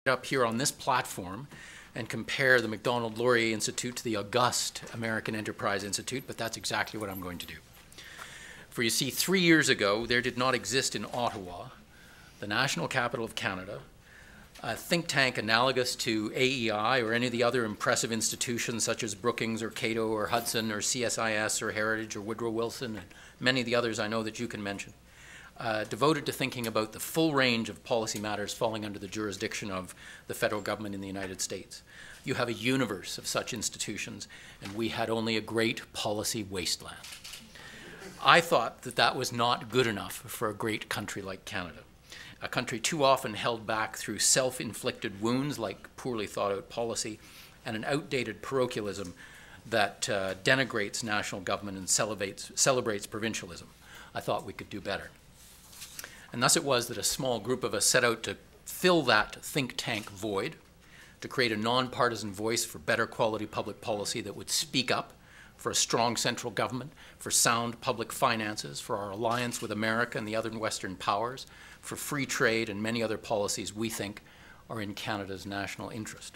up here on this platform and compare the Macdonald-Laurier Institute to the august American Enterprise Institute, but that's exactly what I'm going to do. For you see, 3 years ago, there did not exist in Ottawa, the national capital of Canada, a think tank analogous to AEI or any of the other impressive institutions such as Brookings or Cato or Hudson or CSIS or Heritage or Woodrow Wilson and many of the others I know that you can mention, devoted to thinking about the full range of policy matters falling under the jurisdiction of the federal government in the United States. You have a universe of such institutions, and we had only a great policy wasteland. I thought that that was not good enough for a great country like Canada, a country too often held back through self-inflicted wounds like poorly thought-out policy and an outdated parochialism that denigrates national government and celebrates provincialism. I thought we could do better. And thus it was that a small group of us set out to fill that think tank void, to create a nonpartisan voice for better quality public policy that would speak up for a strong central government, for sound public finances, for our alliance with America and the other Western powers, for free trade and many other policies we think are in Canada's national interest.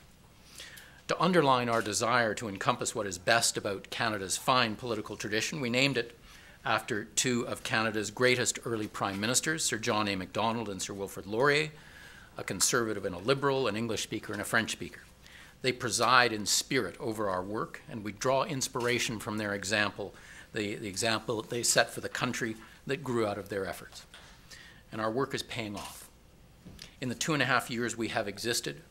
To underline our desire to encompass what is best about Canada's fine political tradition, we named it after two of Canada's greatest early prime ministers, Sir John A. Macdonald and Sir Wilfrid Laurier, a conservative and a liberal, an English speaker and a French speaker. They preside in spirit over our work, and we draw inspiration from their example, the example that they set for the country that grew out of their efforts. And our work is paying off. In the 2.5 years we have existed,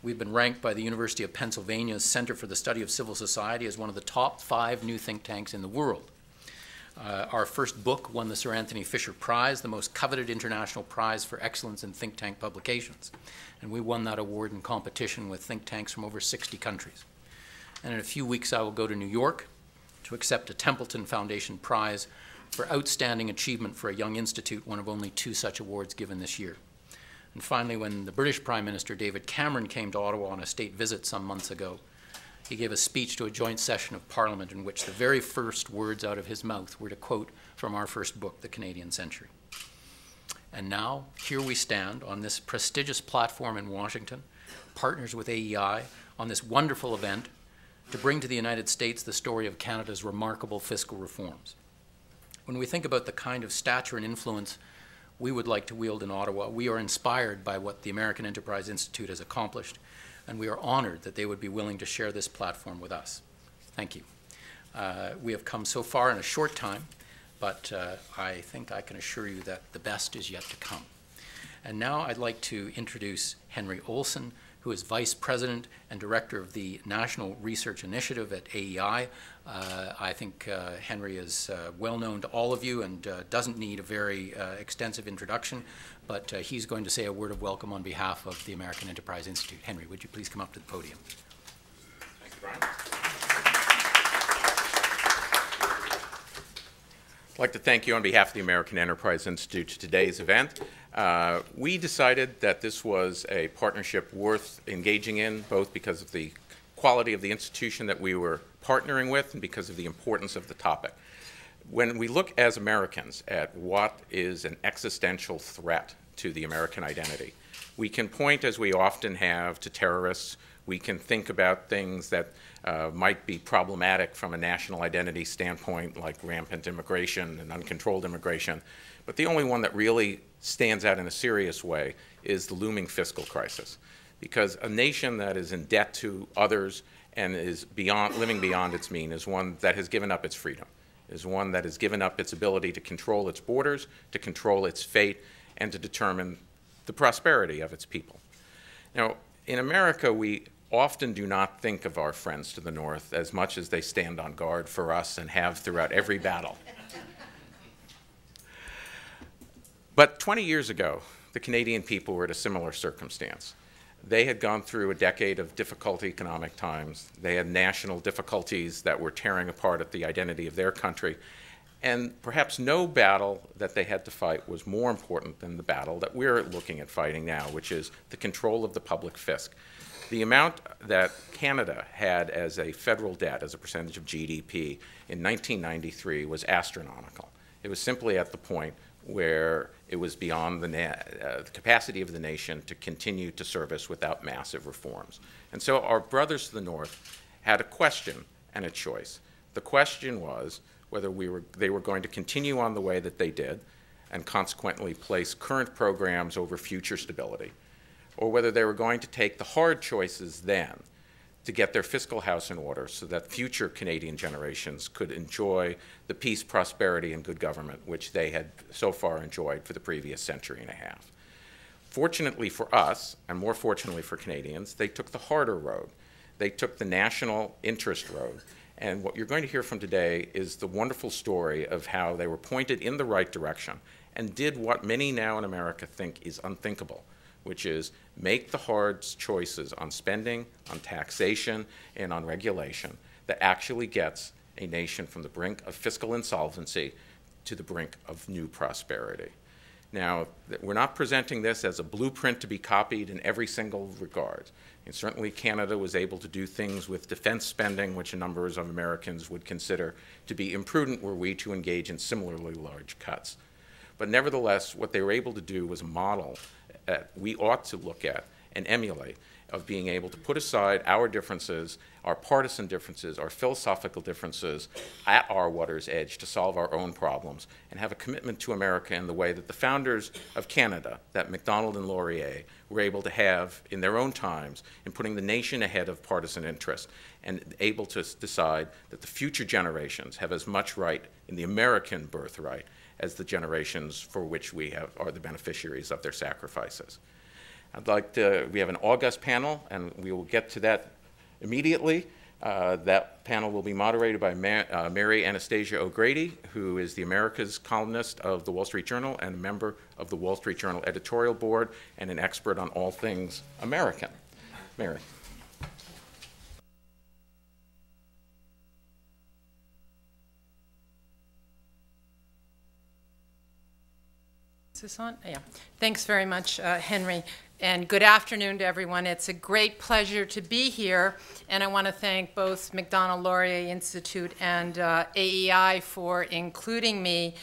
we've been ranked by the University of Pennsylvania's Center for the Study of Civil Society as one of the top 5 new think tanks in the world. Our first book won the Sir Anthony Fisher Prize, the most coveted international prize for excellence in think tank publications. And we won that award in competition with think tanks from over 60 countries. And in a few weeks, I will go to New York to accept a Templeton Foundation Prize for outstanding achievement for a young institute, one of only 2 such awards given this year. And finally, when the British Prime Minister David Cameron came to Ottawa on a state visit some months ago, he gave a speech to a joint session of Parliament in which the very first words out of his mouth were to quote from our first book, The Canadian Century. And now, here we stand on this prestigious platform in Washington, partners with AEI, on this wonderful event to bring to the United States the story of Canada's remarkable fiscal reforms. When we think about the kind of stature and influence we would like to wield in Ottawa, we are inspired by what the American Enterprise Institute has accomplished, and we are honored that they would be willing to share this platform with us. Thank you. We have come so far in a short time, but I think I can assure you that the best is yet to come. And now I'd like to introduce Henry Olson, who is Vice President and Director of the National Research Initiative at AEI. I think Henry is well known to all of you and doesn't need a very extensive introduction, but he's going to say a word of welcome on behalf of the American Enterprise Institute. Henry, would you please come up to the podium? Thank you, Brian. I'd like to thank you on behalf of the American Enterprise Institute to today's event. We decided that this was a partnership worth engaging in, both because of the quality of the institution that we were partnering with and because of the importance of the topic. When we look as Americans at what is an existential threat to the American identity, we can point, as we often have, to terrorists. We can think about things that might be problematic from a national identity standpoint, like rampant immigration and uncontrolled immigration. But the only one that really stands out in a serious way is the looming fiscal crisis. Because a nation that is in debt to others and is living beyond its means is one that has given up its freedom, is one that has given up its ability to control its borders, to control its fate, and to determine the prosperity of its people. Now, in America, we often do not think of our friends to the north as much as they stand on guard for us and have throughout every battle. But 20 years ago, the Canadian people were at a similar circumstance. They had gone through a decade of difficult economic times. They had national difficulties that were tearing apart at the identity of their country. And perhaps no battle that they had to fight was more important than the battle that we're looking at fighting now, which is the control of the public fisc. The amount that Canada had as a federal debt as a percentage of GDP in 1993 was astronomical. It was simply at the point where it was beyond the capacity of the nation to continue to service without massive reforms. And so our brothers to the north had a question and a choice. The question was whether they were going to continue on the way that they did and consequently place current programs over future stability, or whether they were going to take the hard choices then to get their fiscal house in order so that future Canadian generations could enjoy the peace, prosperity, and good government which they had so far enjoyed for the previous century and a half. Fortunately for us, and more fortunately for Canadians, they took the harder road. They took the national interest road. And what you're going to hear from today is the wonderful story of how they were pointed in the right direction and did what many now in America think is unthinkable, which is make the hard choices on spending, on taxation, and on regulation that actually gets a nation from the brink of fiscal insolvency to the brink of new prosperity. Now, we're not presenting this as a blueprint to be copied in every single regard. And certainly Canada was able to do things with defense spending, which a number of Americans would consider to be imprudent were we to engage in similarly large cuts. But nevertheless, what they were able to do was a model that we ought to look at and emulate of being able to put aside our differences, our partisan differences, our philosophical differences at our water's edge to solve our own problems and have a commitment to America in the way that the founders of Canada, that Macdonald-Laurier, were able to have in their own times in putting the nation ahead of partisan interest and able to decide that the future generations have as much right in the American birthright as the generations for which we are the beneficiaries of their sacrifices. We have an august panel, and we will get to that immediately. That panel will be moderated by Mary Anastasia O'Grady, who is the Americas columnist of the Wall Street Journal and a member of the Wall Street Journal editorial board and an expert on all things American. Mary. Is this on? Yeah. Thanks very much, Henry. And good afternoon to everyone. It's a great pleasure to be here. And I want to thank both Macdonald-Laurier Institute and AEI for including me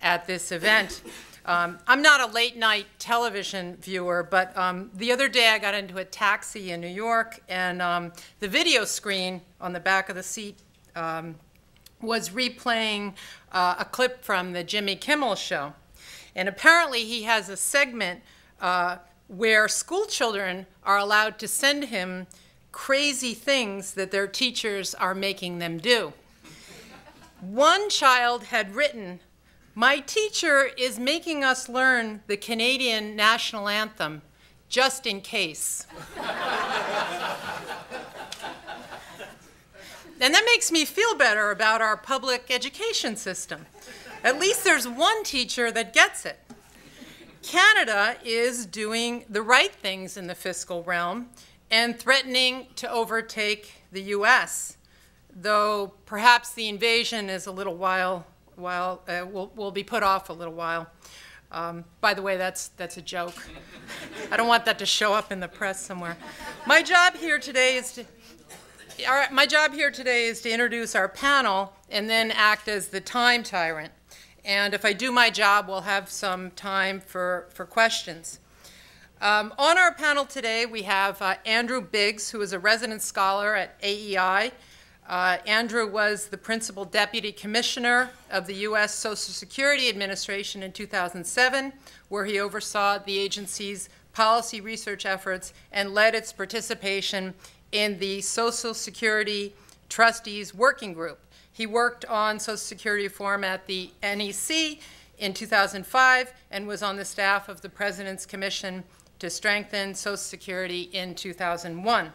at this event. I'm not a late night television viewer, but the other day I got into a taxi in New York, and the video screen on the back of the seat was replaying a clip from the Jimmy Kimmel show. And apparently he has a segment where school children are allowed to send him crazy things that their teachers are making them do. One child had written, "My teacher is making us learn the Canadian national anthem, just in case." And that makes me feel better about our public education system. At least there's one teacher that gets it. Canada is doing the right things in the fiscal realm and threatening to overtake the US, though perhaps the invasion is a little while, will be put off a little while. By the way, that's a joke. I don't want that to show up in the press somewhere. My job here today is to introduce our panel and then act as the time tyrant. And if I do my job, we'll have some time for questions. On our panel today, we have Andrew Biggs, who is a resident scholar at AEI. Andrew was the Principal Deputy Commissioner of the U.S. Social Security Administration in 2007, where he oversaw the agency's policy research efforts and led its participation in the Social Security Trustees Working Group. He worked on Social Security reform at the NEC in 2005 and was on the staff of the President's Commission to Strengthen Social Security in 2001.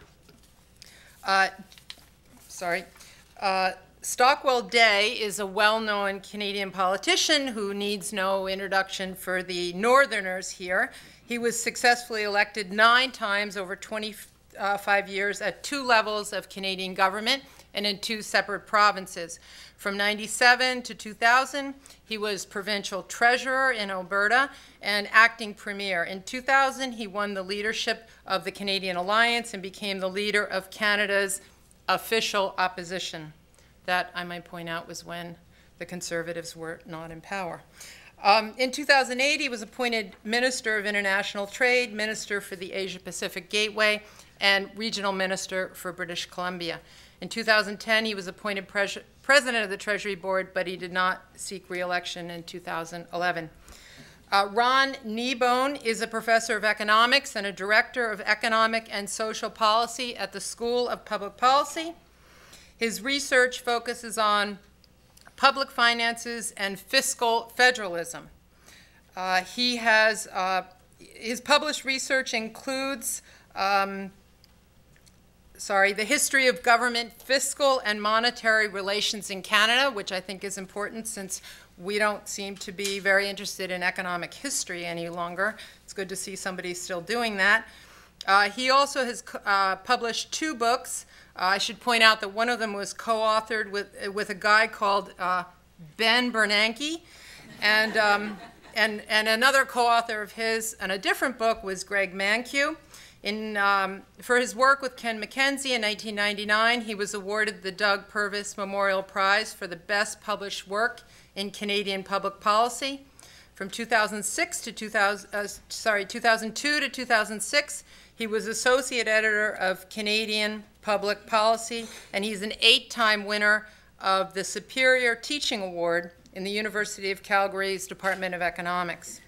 Stockwell Day is a well-known Canadian politician who needs no introduction for the Northerners here. He was successfully elected 9 times over 25 years at 2 levels of Canadian government and in 2 separate provinces. From 1997 to 2000, he was provincial treasurer in Alberta and acting premier. In 2000, he won the leadership of the Canadian Alliance and became the leader of Canada's official opposition. That, I might point out, was when the Conservatives were not in power. In 2008, he was appointed Minister of International Trade, Minister for the Asia-Pacific Gateway, and Regional Minister for British Columbia. In 2010, he was appointed President of the Treasury Board, but he did not seek re-election in 2011. Ron Kneebone is a professor of economics and a director of economic and social policy at the School of Public Policy. His research focuses on public finances and fiscal federalism. His published research includes the history of government fiscal and monetary relations in Canada, which I think is important since we don't seem to be very interested in economic history any longer. It's good to see somebody still doing that. He also has published 2 books. I should point out that one of them was co-authored with a guy called Ben Bernanke, and another co-author of his on a different book was Greg Mankiw. For his work with Ken McKenzie in 1999, he was awarded the Doug Purvis Memorial Prize for the best published work in Canadian public policy. From 2002 to 2006, he was associate editor of Canadian Public Policy, and he's an 8-time winner of the Superior Teaching Award in the University of Calgary's Department of Economics.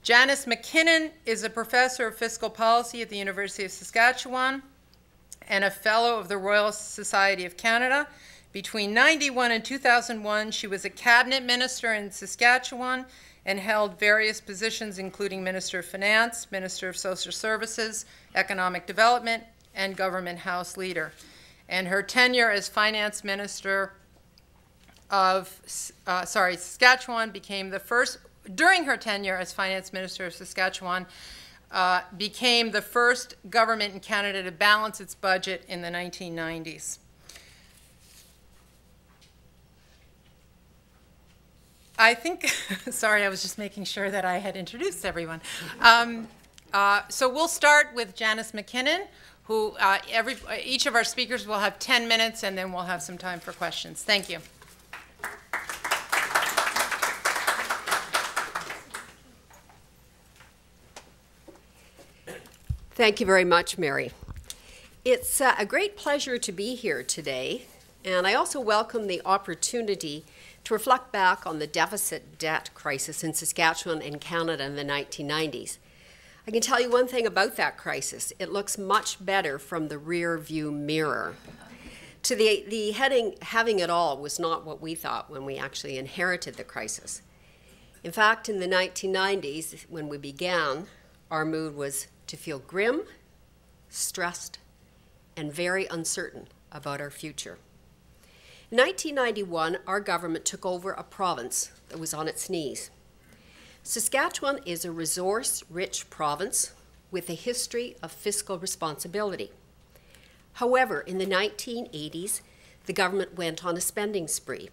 Janice Mckinnon is a professor of fiscal policy at the University of Saskatchewan and a fellow of the Royal Society of Canada. Between 1991 and 2001, she was a cabinet minister in Saskatchewan and held various positions, including Minister of Finance, Minister of Social Services, Economic Development, and Government House Leader. And her tenure as Finance Minister of Saskatchewan became the first, during her tenure as Finance Minister of Saskatchewan, became the first government in Canada to balance its budget in the 1990s. I think, sorry, I was just making sure that I had introduced everyone. So we'll start with Janice Mckinnon, who each of our speakers will have 10 minutes, and then we'll have some time for questions. Thank you. Thank you very much, Mary. It's a great pleasure to be here today, and I also welcome the opportunity to reflect back on the deficit debt crisis in Saskatchewan and Canada in the 1990s. I can tell you one thing about that crisis. It looks much better from the rear view mirror. To the heading, having it all was not what we thought when we actually inherited the crisis. In fact, in the 1990s, when we began, our mood was to feel grim, stressed, and very uncertain about our future. In 1991, our government took over a province that was on its knees. Saskatchewan is a resource-rich province with a history of fiscal responsibility. However, in the 1980s, the government went on a spending spree.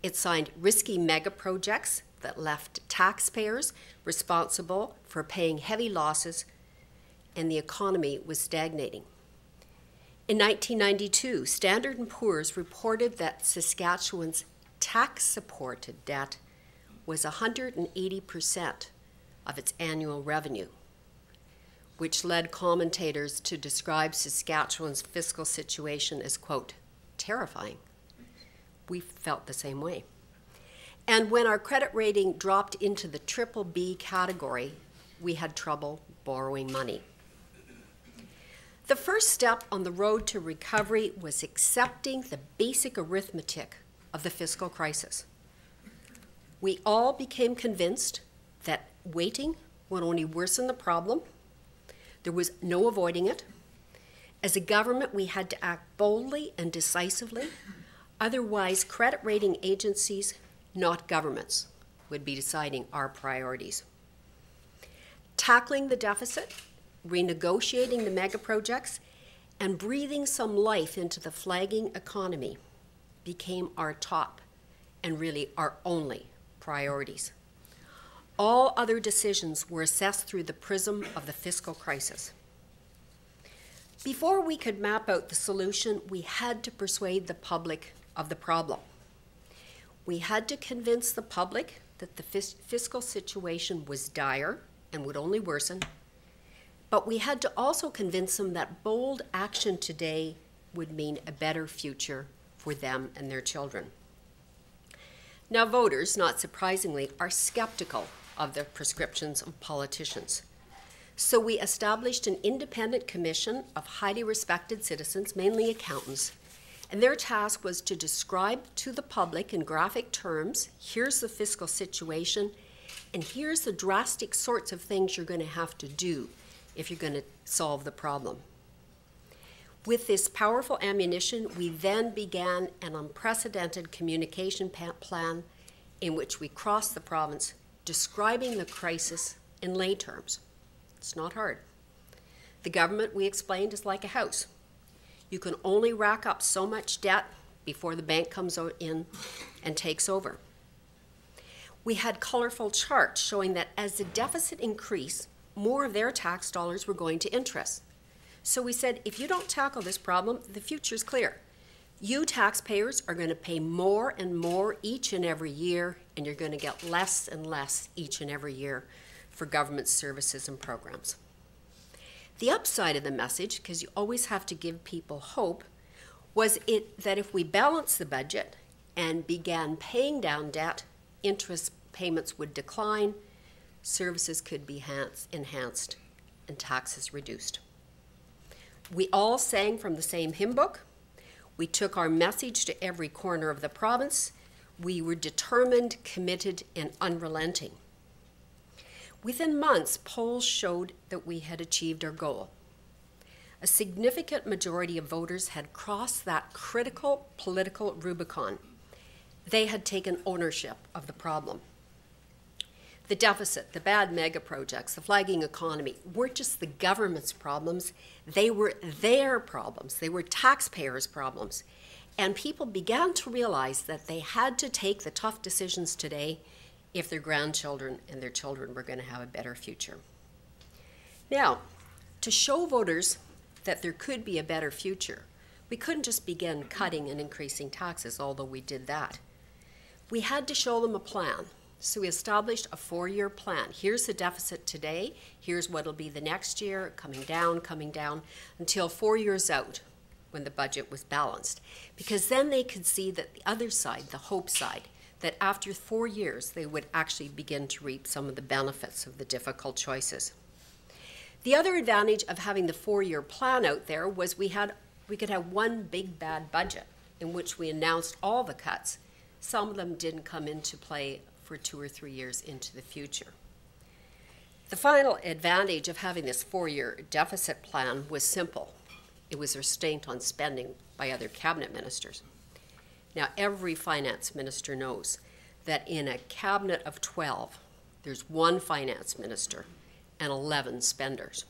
It signed risky mega projects that left taxpayers responsible for paying heavy losses, and the economy was stagnating. In 1992, Standard & Poor's reported that Saskatchewan's tax-supported debt was 180% of its annual revenue, which led commentators to describe Saskatchewan's fiscal situation as, quote, terrifying. We felt the same way. And when our credit rating dropped into the BBB category, we had trouble borrowing money. The first step on the road to recovery was accepting the basic arithmetic of the fiscal crisis. We all became convinced that waiting would only worsen the problem. There was no avoiding it. As a government, we had to act boldly and decisively. Otherwise, credit rating agencies, not governments, would be deciding our priorities. Tackling the deficit, renegotiating the mega projects, and breathing some life into the flagging economy became our top and really our only priorities. All other decisions were assessed through the prism of the fiscal crisis. Before we could map out the solution, we had to persuade the public of the problem. We had to convince the public that the fiscal situation was dire and would only worsen, but we had to also convince them that bold action today would mean a better future for them and their children. Now, voters, not surprisingly, are skeptical of the prescriptions of politicians. So we established an independent commission of highly respected citizens, mainly accountants, and their task was to describe to the public in graphic terms, here's the fiscal situation, and here's the drastic sorts of things you're going to have to do if you're going to solve the problem. With this powerful ammunition, we then began an unprecedented communication plan in which we crossed the province, describing the crisis in lay terms. It's not hard. The government, we explained, is like a house. You can only rack up so much debt before the bank comes in and takes over. We had colorful charts showing that as the deficit increased, more of their tax dollars were going to interest. So we said, if you don't tackle this problem, the future's clear. You taxpayers are going to pay more and more each and every year, and you're going to get less and less each and every year for government services and programs. The upside of the message, because you always have to give people hope, was that if we balanced the budget and began paying down debt, interest payments would decline, services could be enhanced, and taxes reduced. We all sang from the same hymn book. We took our message to every corner of the province. We were determined, committed, and unrelenting. Within months, polls showed that we had achieved our goal. A significant majority of voters had crossed that critical political Rubicon. They had taken ownership of the problem. The deficit, the bad mega projects, the flagging economy weren't just the government's problems, they were their problems. They were taxpayers' problems. And people began to realize that they had to take the tough decisions today if their grandchildren and their children were going to have a better future. Now, to show voters that there could be a better future, we couldn't just begin cutting and increasing taxes, although we did that. We had to show them a plan. So we established a 4-year plan. Here's the deficit today. Here's what it'll be the next year, coming down, until 4 years out when the budget was balanced. Because then they could see that the other side, the hope side, that after 4 years they would actually begin to reap some of the benefits of the difficult choices. The other advantage of having the 4-year plan out there was we could have one big bad budget in which we announced all the cuts. Some of them didn't come into play for 2 or 3 years into the future. The final advantage of having this 4-year deficit plan was simple. It was restraint on spending by other cabinet ministers. Now, every finance minister knows that in a cabinet of 12, there's one finance minister and 11 spenders.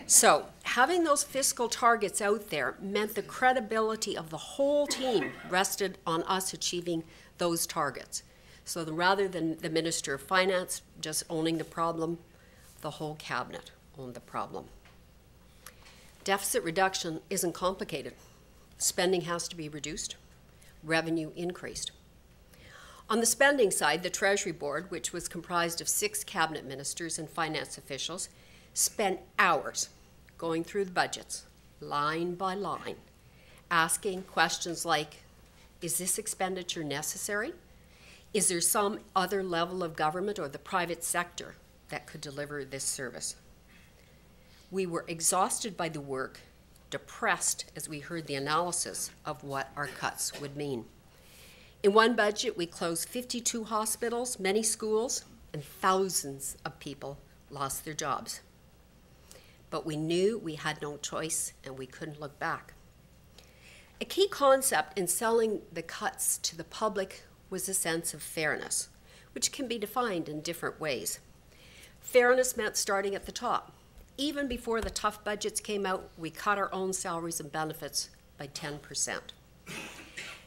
So having those fiscal targets out there meant the credibility of the whole team rested on us achieving those targets. So rather than the Minister of Finance just owning the problem, the whole cabinet owned the problem. Deficit reduction isn't complicated. Spending has to be reduced, revenue increased. On the spending side, the Treasury Board, which was comprised of 6 cabinet ministers and finance officials, spent hours going through the budgets, line by line, asking questions like, is this expenditure necessary? Is there some other level of government or the private sector that could deliver this service? We were exhausted by the work, depressed as we heard the analysis of what our cuts would mean. In one budget, we closed 52 hospitals, many schools, and thousands of people lost their jobs. But we knew we had no choice and we couldn't look back. A key concept in selling the cuts to the public was a sense of fairness, which can be defined in different ways. Fairness meant starting at the top. Even before the tough budgets came out, we cut our own salaries and benefits by 10%.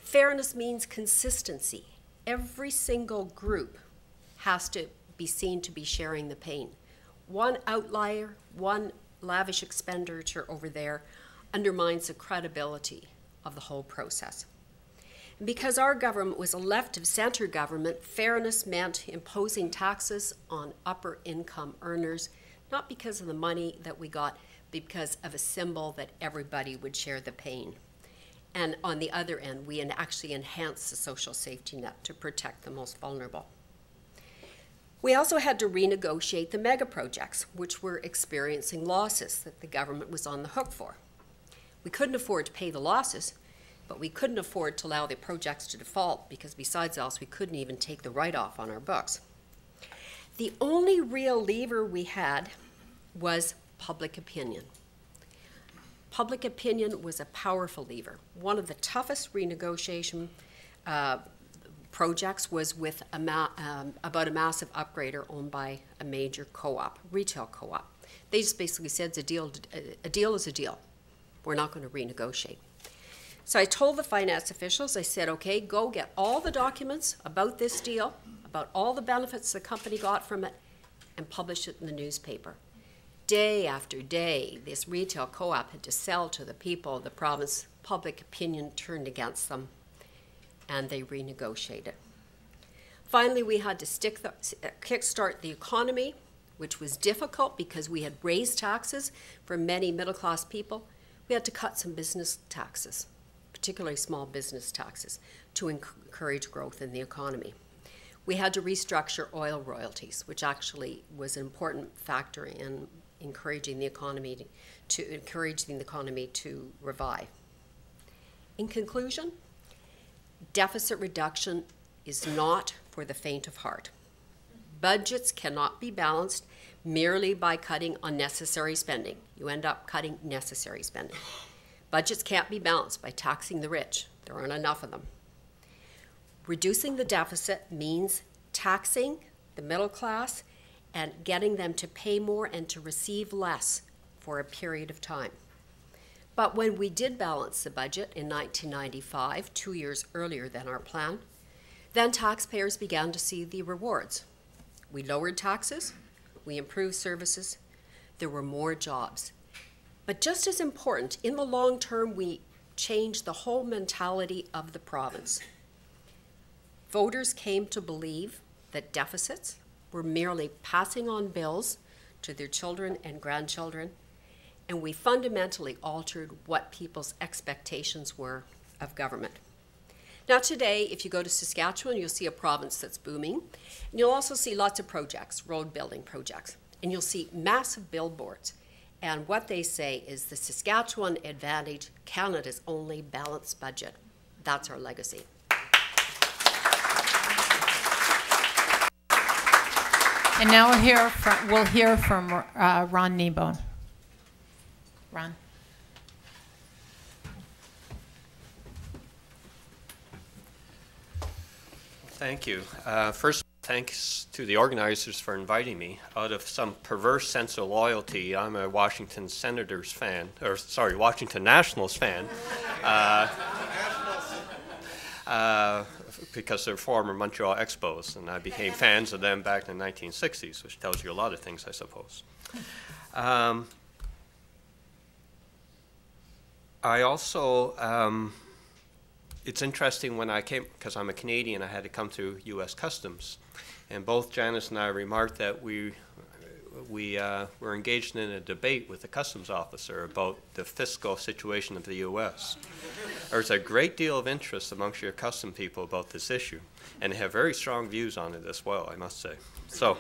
Fairness means consistency. Every single group has to be seen to be sharing the pain. One outlier, one lavish expenditure over there undermines the credibility of the whole process. And because our government was a left-of-center government, fairness meant imposing taxes on upper income earners, not because of the money that we got, but because of a symbol that everybody would share the pain. And on the other end, we actually enhanced the social safety net to protect the most vulnerable. We also had to renegotiate the mega projects, which were experiencing losses that the government was on the hook for. We couldn't afford to pay the losses, but we couldn't afford to allow the projects to default because besides else, we couldn't even take the write-off on our books. The only real lever we had was public opinion. Public opinion was a powerful lever. One of the toughest renegotiation projects was with about a massive upgrader owned by a major co-op, retail co-op. They just basically said a deal is a deal. We're not going to renegotiate. So I told the finance officials, I said, okay, go get all the documents about this deal, about all the benefits the company got from it, and publish it in the newspaper. Day after day, this retail co-op had to sell to the people of the province. Public opinion turned against them, and they renegotiated. Finally, we had to kickstart the economy, which was difficult because we had raised taxes for many middle-class people. We had to cut some business taxes, particularly small business taxes, to encourage growth in the economy. We had to restructure oil royalties, which actually was an important factor in encouraging the economy to revive. In conclusion, deficit reduction is not for the faint of heart. Budgets cannot be balanced merely by cutting unnecessary spending. You end up cutting necessary spending. Budgets can't be balanced by taxing the rich. There aren't enough of them. Reducing the deficit means taxing the middle class and getting them to pay more and to receive less for a period of time. But when we did balance the budget in 1995, 2 years earlier than our plan, then taxpayers began to see the rewards. We lowered taxes, we improved services, there were more jobs. But just as important, in the long term, we changed the whole mentality of the province. Voters came to believe that deficits were merely passing on bills to their children and grandchildren, and we fundamentally altered what people's expectations were of government. Now today, if you go to Saskatchewan, you'll see a province that's booming, and you'll also see lots of projects, road building projects, and you'll see massive billboards. And what they say is the Saskatchewan advantage, Canada's only balanced budget. That's our legacy. And now we'll hear from Ron Kneebone. Ron. Thank you. First, thanks to the organizers for inviting me. Out of some perverse sense of loyalty, I'm a Washington Senators fan, or sorry, Washington Nationals fan. Because they're former Montreal Expos, and I became fans of them back in the 1960s, which tells you a lot of things, I suppose. I also, it's interesting when I came, because I'm a Canadian, I had to come through U.S. Customs, and both Janice and I remarked that we were engaged in a debate with the customs officer about the fiscal situation of the U.S. There's a great deal of interest amongst your custom people about this issue, and they have very strong views on it as well, I must say. So,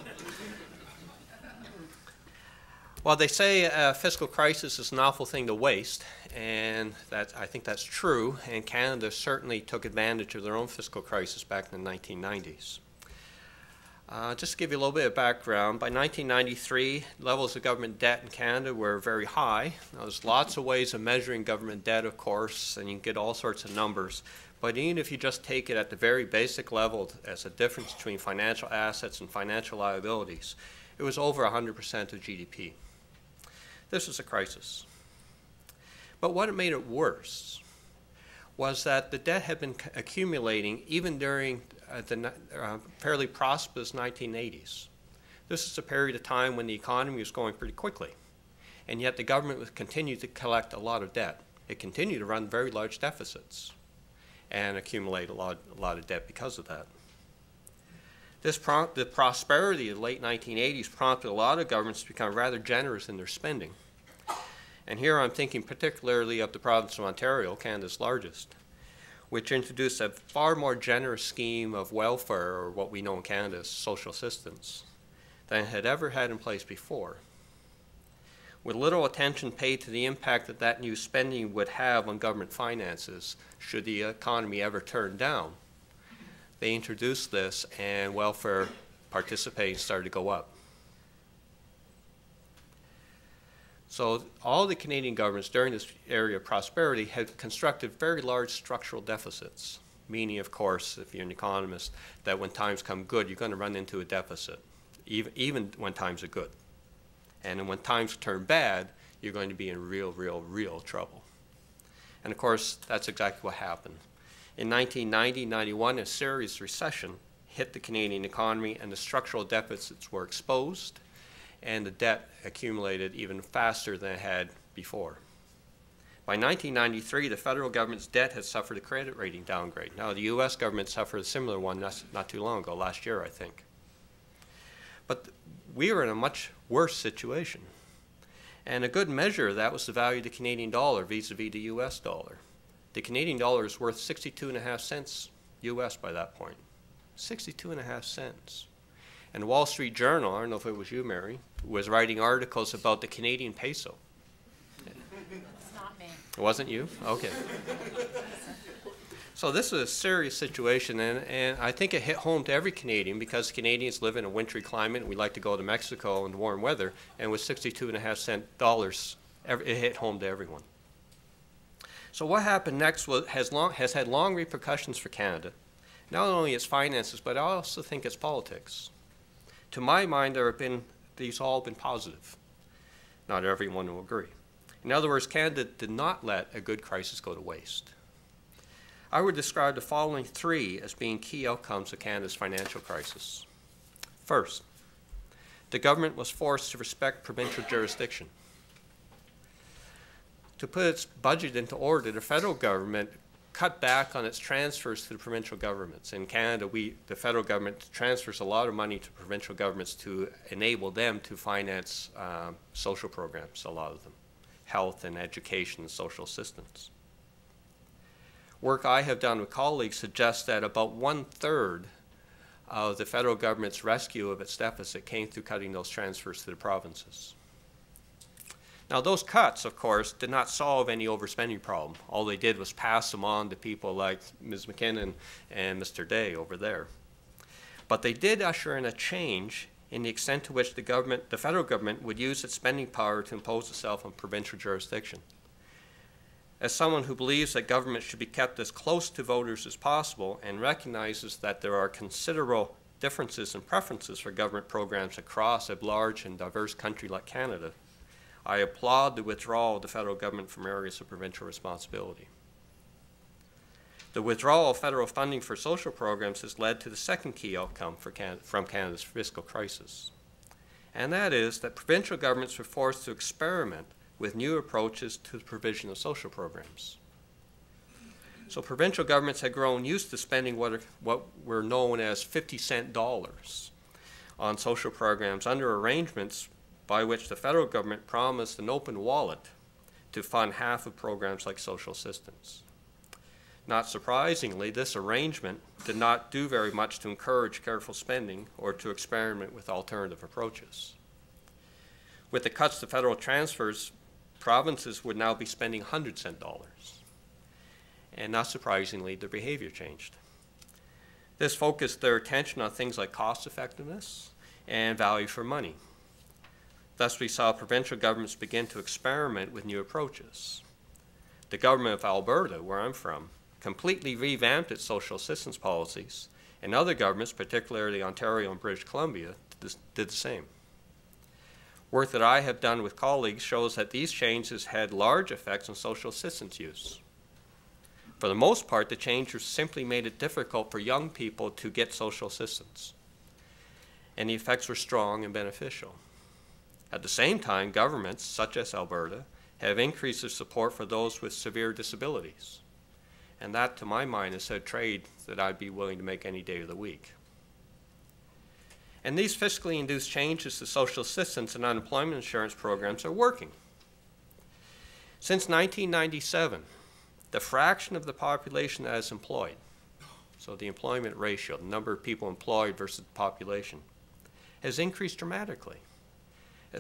well, they say a fiscal crisis is an awful thing to waste, and I think that's true, and Canada certainly took advantage of their own fiscal crisis back in the 1990s. Just to give you a little bit of background, by 1993, levels of government debt in Canada were very high. Now, there's lots of ways of measuring government debt, of course, and you can get all sorts of numbers. But even if you just take it at the very basic level as a difference between financial assets and financial liabilities, it was over 100% of GDP. This was a crisis. But what made it worse was that the debt had been accumulating even during the fairly prosperous 1980s. This is a period of time when the economy was going pretty quickly, and yet the government would continue to collect a lot of debt. It continued to run very large deficits. and accumulate a lot of debt because of that. The prosperity of the late 1980s prompted a lot of governments to become rather generous in their spending. And here I'm thinking particularly of the province of Ontario, Canada's largest, which introduced a far more generous scheme of welfare, or what we know in Canada as social assistance, than it had ever had in place before. With little attention paid to the impact that that new spending would have on government finances should the economy ever turn down, they introduced this and welfare participation started to go up. So all the Canadian governments during this area of prosperity had constructed very large structural deficits, meaning, of course, if you're an economist, that when times come good, you're going to run into a deficit, even when times are good. And then when times turn bad, you're going to be in real trouble. And of course, that's exactly what happened. In 1990-91, a serious recession hit the Canadian economy, and the structural deficits were exposed, and the debt accumulated even faster than it had before. By 1993, the federal government's debt had suffered a credit rating downgrade. Now, the U.S. government suffered a similar one not too long ago, last year, I think. But we were in a much worse situation. And a good measure of that was the value of the Canadian dollar vis-a-vis the U.S. dollar. The Canadian dollar is worth 62.5 cents U.S. by that point. 62.5 cents. And the Wall Street Journal, I don't know if it was you, Mary, was writing articles about the Canadian peso. It's not me. It wasn't you? Okay. So this is a serious situation, and I think it hit home to every Canadian because Canadians live in a wintry climate, and we like to go to Mexico in warm weather, and with 62.5 cent dollars, it hit home to everyone. So what happened next has had long repercussions for Canada, not only its finances, but I also think its politics. To my mind, these all been positive. Not everyone will agree. In other words, Canada did not let a good crisis go to waste. I would describe the following three as being key outcomes of Canada's financial crisis. First, the government was forced to respect provincial jurisdiction. To put its budget into order, the federal government cut back on its transfers to the provincial governments. In Canada, the federal government transfers a lot of money to provincial governments to enable them to finance social programs, a lot of them, health and education and social assistance. Work I have done with colleagues suggests that about 1/3 of the federal government's rescue of its deficit came through cutting those transfers to the provinces. Now, those cuts, of course, did not solve any overspending problem. All they did was pass them on to people like Ms. Mckinnon and Mr. Day over there. But they did usher in a change in the extent to which the federal government would use its spending power to impose itself on provincial jurisdiction. As someone who believes that government should be kept as close to voters as possible and recognizes that there are considerable differences and preferences for government programs across a large and diverse country like Canada, I applaud the withdrawal of the federal government from areas of provincial responsibility. The withdrawal of federal funding for social programs has led to the second key outcome from Canada's fiscal crisis, and that is that provincial governments were forced to experiment with new approaches to the provision of social programs. So provincial governments had grown used to spending what were known as 50-cent dollars on social programs under arrangements by which the federal government promised an open wallet to fund half of programs like social assistance. Not surprisingly, this arrangement did not do very much to encourage careful spending or to experiment with alternative approaches. With the cuts to federal transfers, provinces would now be spending 100-cent dollars. And not surprisingly, their behavior changed. This focused their attention on things like cost effectiveness and value for money. Thus, we saw provincial governments begin to experiment with new approaches. The government of Alberta, where I'm from, completely revamped its social assistance policies, and other governments, particularly Ontario and British Columbia, did the same. Work that I have done with colleagues shows that these changes had large effects on social assistance use. For the most part, the changes simply made it difficult for young people to get social assistance, and the effects were strong and beneficial. At the same time, governments, such as Alberta, have increased their support for those with severe disabilities. And that, to my mind, is a trade that I'd be willing to make any day of the week. And these fiscally induced changes to social assistance and unemployment insurance programs are working. Since 1997, the fraction of the population that is employed, so the employment ratio, the number of people employed versus the population, has increased dramatically,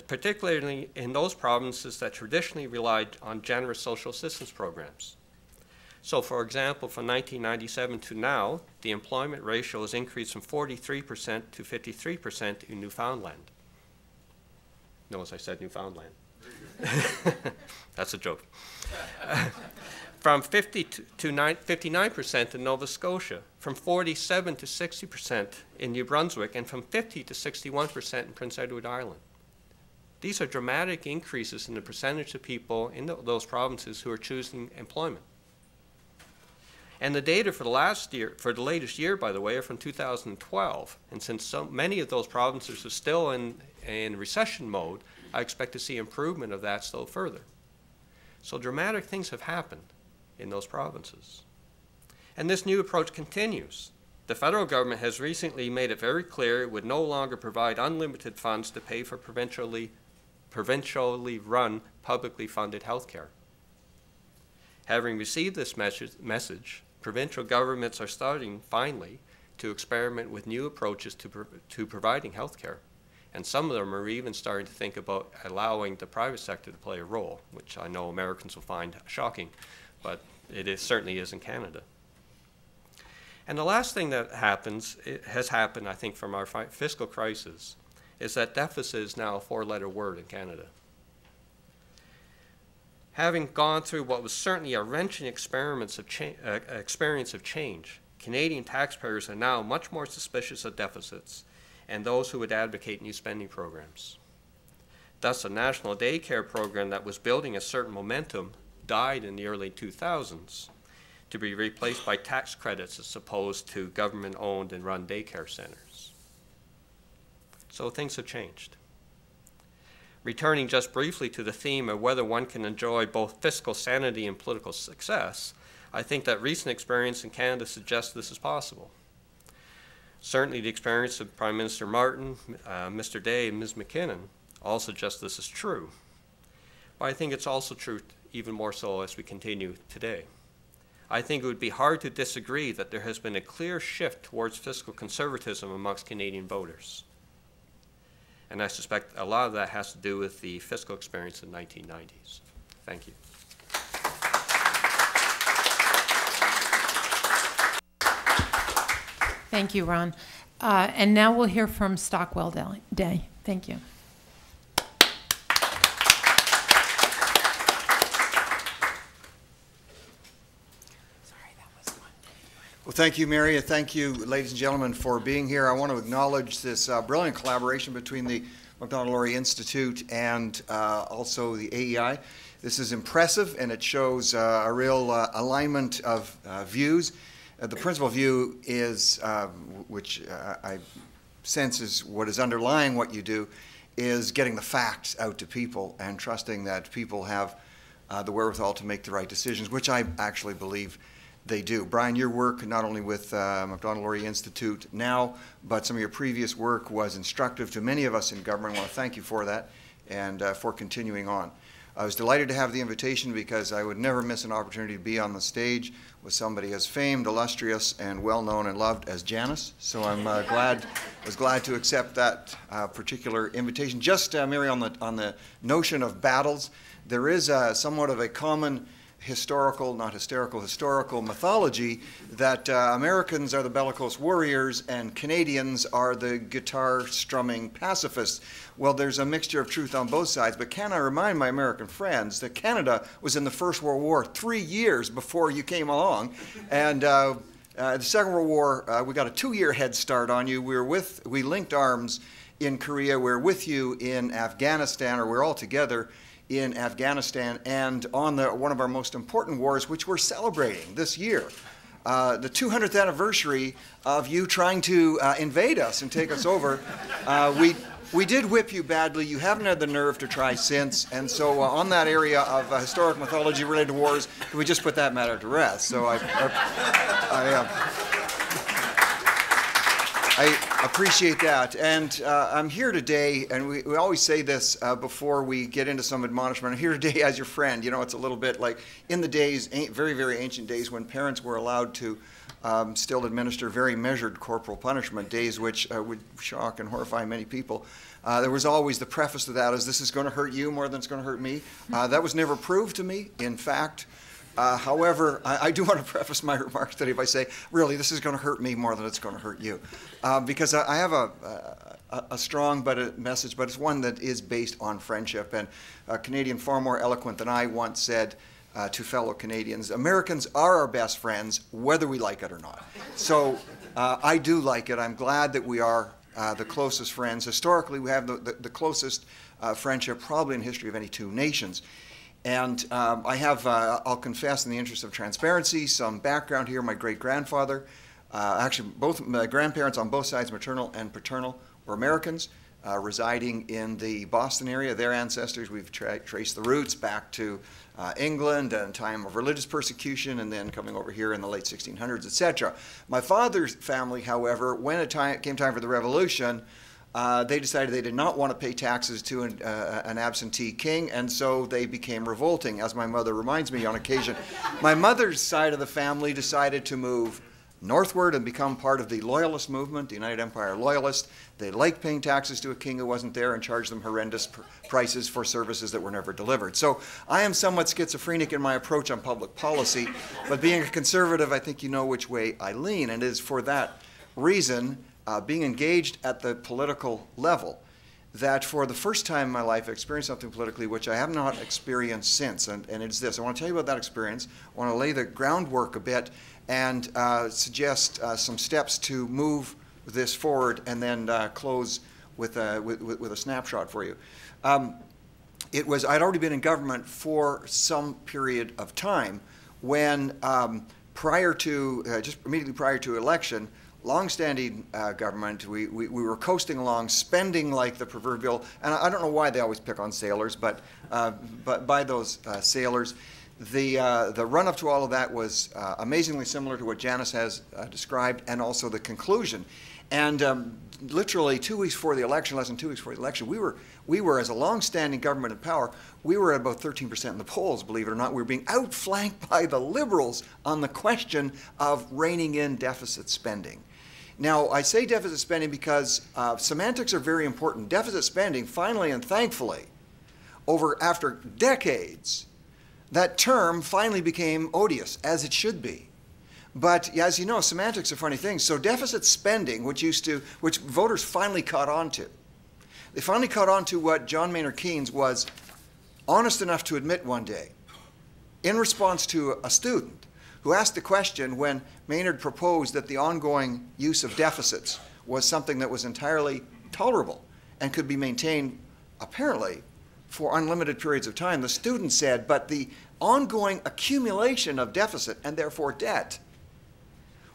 particularly in those provinces that traditionally relied on generous social assistance programs. So, for example, from 1997 to now, the employment ratio has increased from 43% to 53% in Newfoundland. Notice I said Newfoundland. That's a joke. From 50 to 59% in Nova Scotia, from 47 to 60% in New Brunswick, and from 50 to 61% in Prince Edward Island. These are dramatic increases in the percentage of people in those provinces who are choosing employment. And the data for the latest year, by the way, are from 2012. And since so many of those provinces are still in recession mode, I expect to see improvement of that still further. So dramatic things have happened in those provinces. And this new approach continues. The federal government has recently made it very clear it would no longer provide unlimited funds to pay for provincially run, publicly funded health care. Having received this message, provincial governments are starting, finally, to experiment with new approaches to providing health care. And some of them are even starting to think about allowing the private sector to play a role, which I know Americans will find shocking, but it certainly is in Canada. And the last thing that has happened, I think, from our fiscal crisis, is that deficit is now a four-letter word in Canada. Having gone through what was certainly a wrenching experience of change, Canadian taxpayers are now much more suspicious of deficits and those who would advocate new spending programs. Thus, a national daycare program that was building a certain momentum died in the early 2000s to be replaced by tax credits as opposed to government-owned and run daycare centers. So things have changed. Returning just briefly to the theme of whether one can enjoy both fiscal sanity and political success, I think that recent experience in Canada suggests this is possible. Certainly the experience of Prime Minister Martin, Mr. Day, and Ms. McKinnon all suggest this is true. But I think it's also true even more so as we continue today. I think it would be hard to disagree that there has been a clear shift towards fiscal conservatism amongst Canadian voters. And I suspect a lot of that has to do with the fiscal experience in the 1990s. Thank you. Thank you, Ron. And now we'll hear from Stockwell Day. Thank you. Well, thank you, Mary, and thank you, ladies and gentlemen, for being here. I want to acknowledge this brilliant collaboration between the Macdonald-Laurier Institute and also the AEI. This is impressive, and it shows a real alignment of views. The principal view is, which I sense is what is underlying what you do, is getting the facts out to people and trusting that people have the wherewithal to make the right decisions, which I actually believe they do. Brian, your work, not only with Macdonald-Laurier Institute now, but some of your previous work was instructive to many of us in government. I want to thank you for that and for continuing on. I was delighted to have the invitation because I would never miss an opportunity to be on the stage with somebody as famed, illustrious, and well-known and loved as Janice. So I'm was glad to accept that particular invitation. Just, Mary, on the notion of battles, there is somewhat of a common historical mythology that Americans are the bellicose warriors and Canadians are the guitar-strumming pacifists. Well, there's a mixture of truth on both sides, but can I remind my American friends that Canada was in the First World War 3 years before you came along, and the Second World War, we got a 2-year head start on you. We linked arms in Korea. We're with you in Afghanistan, or we're all together in Afghanistan, and on one of our most important wars, which we're celebrating this year, the 200th anniversary of you trying to invade us and take us over. we did whip you badly. You haven't had the nerve to try since. And so on that area of historic mythology related to wars, we just put that matter to rest. So I appreciate that. And I'm here today, and we always say this before we get into some admonishment. I'm here today as your friend. You know, it's a little bit like in the days, very, very ancient days, when parents were allowed to still administer very measured corporal punishment, days which would shock and horrify many people. There was always the preface to that is, this is going to hurt you more than it's going to hurt me. That was never proved to me. In fact, however, I do want to preface my remarks today by saying, really, this is going to hurt me more than it's going to hurt you. Because I have a strong message, but it's one that is based on friendship. And a Canadian far more eloquent than I once said to fellow Canadians, Americans are our best friends, whether we like it or not. So I do like it. I'm glad that we are the closest friends. Historically, we have the closest friendship probably in history of any two nations. And I have, I'll confess in the interest of transparency, some background here. My great-grandfather, actually both my grandparents on both sides, maternal and paternal, were Americans residing in the Boston area. Their ancestors, we've traced the roots back to England and time of religious persecution, and then coming over here in the late 1600s, etc. My father's family, however, when it came time for the Revolution, they decided they did not want to pay taxes to an absentee king, and so they became revolting, as my mother reminds me on occasion. My mother's side of the family decided to move northward and become part of the Loyalist movement, the United Empire Loyalists. They liked paying taxes to a king who wasn't there and charged them horrendous prices for services that were never delivered. So I am somewhat schizophrenic in my approach on public policy, but being a conservative, I think you know which way I lean, and it is for that reason, being engaged at the political level, that for the first time in my life I experienced something politically which I have not experienced since, and it's this. I want to tell you about that experience. I want to lay the groundwork a bit and suggest some steps to move this forward, and then close with a snapshot for you. I'd already been in government for some period of time when just immediately prior to election, long-standing government, we were coasting along, spending like the proverbial, and I don't know why they always pick on sailors, but by those sailors, the run-up to all of that was amazingly similar to what Janice has described, and also the conclusion. And literally 2 weeks before the election, less than 2 weeks before the election, we were as a long-standing government in power, we were at about 13% in the polls, believe it or not. We were being outflanked by the Liberals on the question of reining in deficit spending. Now, I say deficit spending because semantics are very important. Deficit spending, finally and thankfully, after decades, that term finally became odious, as it should be. But as you know, semantics are funny things. So deficit spending, which voters finally caught on to. They finally caught on to what John Maynard Keynes was honest enough to admit one day in response to a student who asked the question when Maynard proposed that the ongoing use of deficits was something that was entirely tolerable and could be maintained, apparently, for unlimited periods of time. The student said, but the ongoing accumulation of deficit and therefore debt,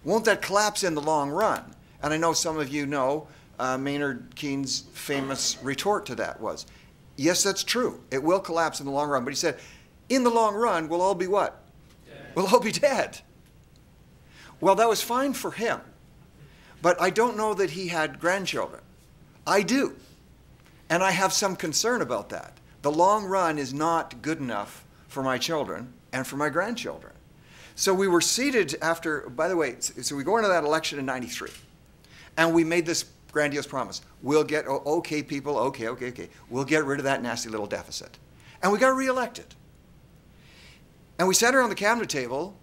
won't that collapse in the long run? And I know some of you know Maynard Keynes' famous retort to that was, yes, that's true. It will collapse in the long run. But he said, in the long run, we'll all be what? Dead. We'll all be dead. Well, that was fine for him. But I don't know that he had grandchildren. I do. And I have some concern about that. The long run is not good enough for my children and for my grandchildren. So we were seated after, by the way, so we go into that election in '93, and we made this grandiose promise. We'll get, okay, people, okay, we'll get rid of that nasty little deficit. And we got reelected. And we sat around the cabinet table,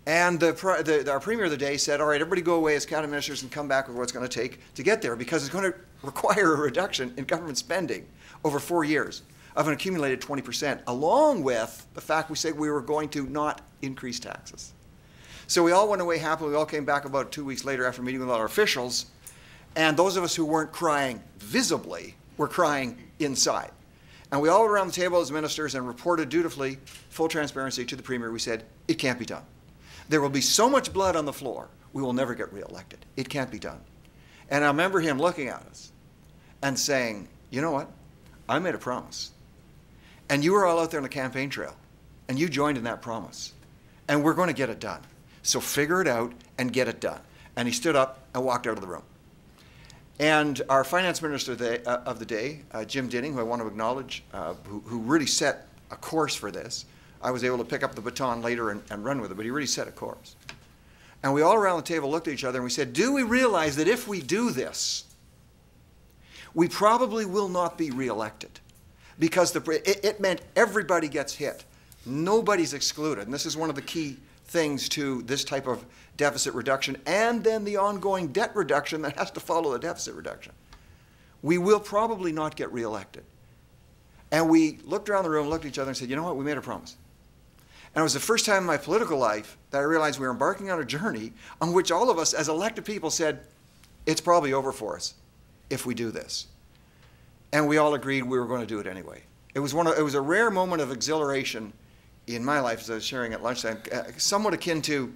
and our premier of the day said, all right, everybody go away as cabinet ministers and come back with what it's going to take to get there, because it's going to require a reduction in government spending over 4 years of an accumulated 20%, along with the fact we said we were going to not increase taxes. So we all went away happily. We all came back about 2 weeks later after meeting with our officials, and those of us who weren't crying visibly were crying inside. And we all went around the table as ministers and reported dutifully, full transparency to the premier. We said, it can't be done. There will be so much blood on the floor, we will never get reelected. It can't be done. And I remember him looking at us and saying, you know what, I made a promise. And you were all out there on the campaign trail, and you joined in that promise. And we're going to get it done. So figure it out and get it done. And he stood up and walked out of the room. And our finance minister of the day, Jim Dinning, who I want to acknowledge, who really set a course for this. I was able to pick up the baton later and run with it, but he really set a course. And we all around the table looked at each other and we said, do we realize that if we do this, we probably will not be reelected? Because it meant everybody gets hit. Nobody's excluded. And this is one of the key things to this type of deficit reduction, and then the ongoing debt reduction that has to follow the deficit reduction. We will probably not get reelected. And we looked around the room, looked at each other and said, you know what, we made a promise. And it was the first time in my political life that I realized we were embarking on a journey on which all of us as elected people said, it's probably over for us if we do this. And we all agreed we were going to do it anyway. It was a rare moment of exhilaration in my life, as I was sharing at lunchtime, somewhat akin to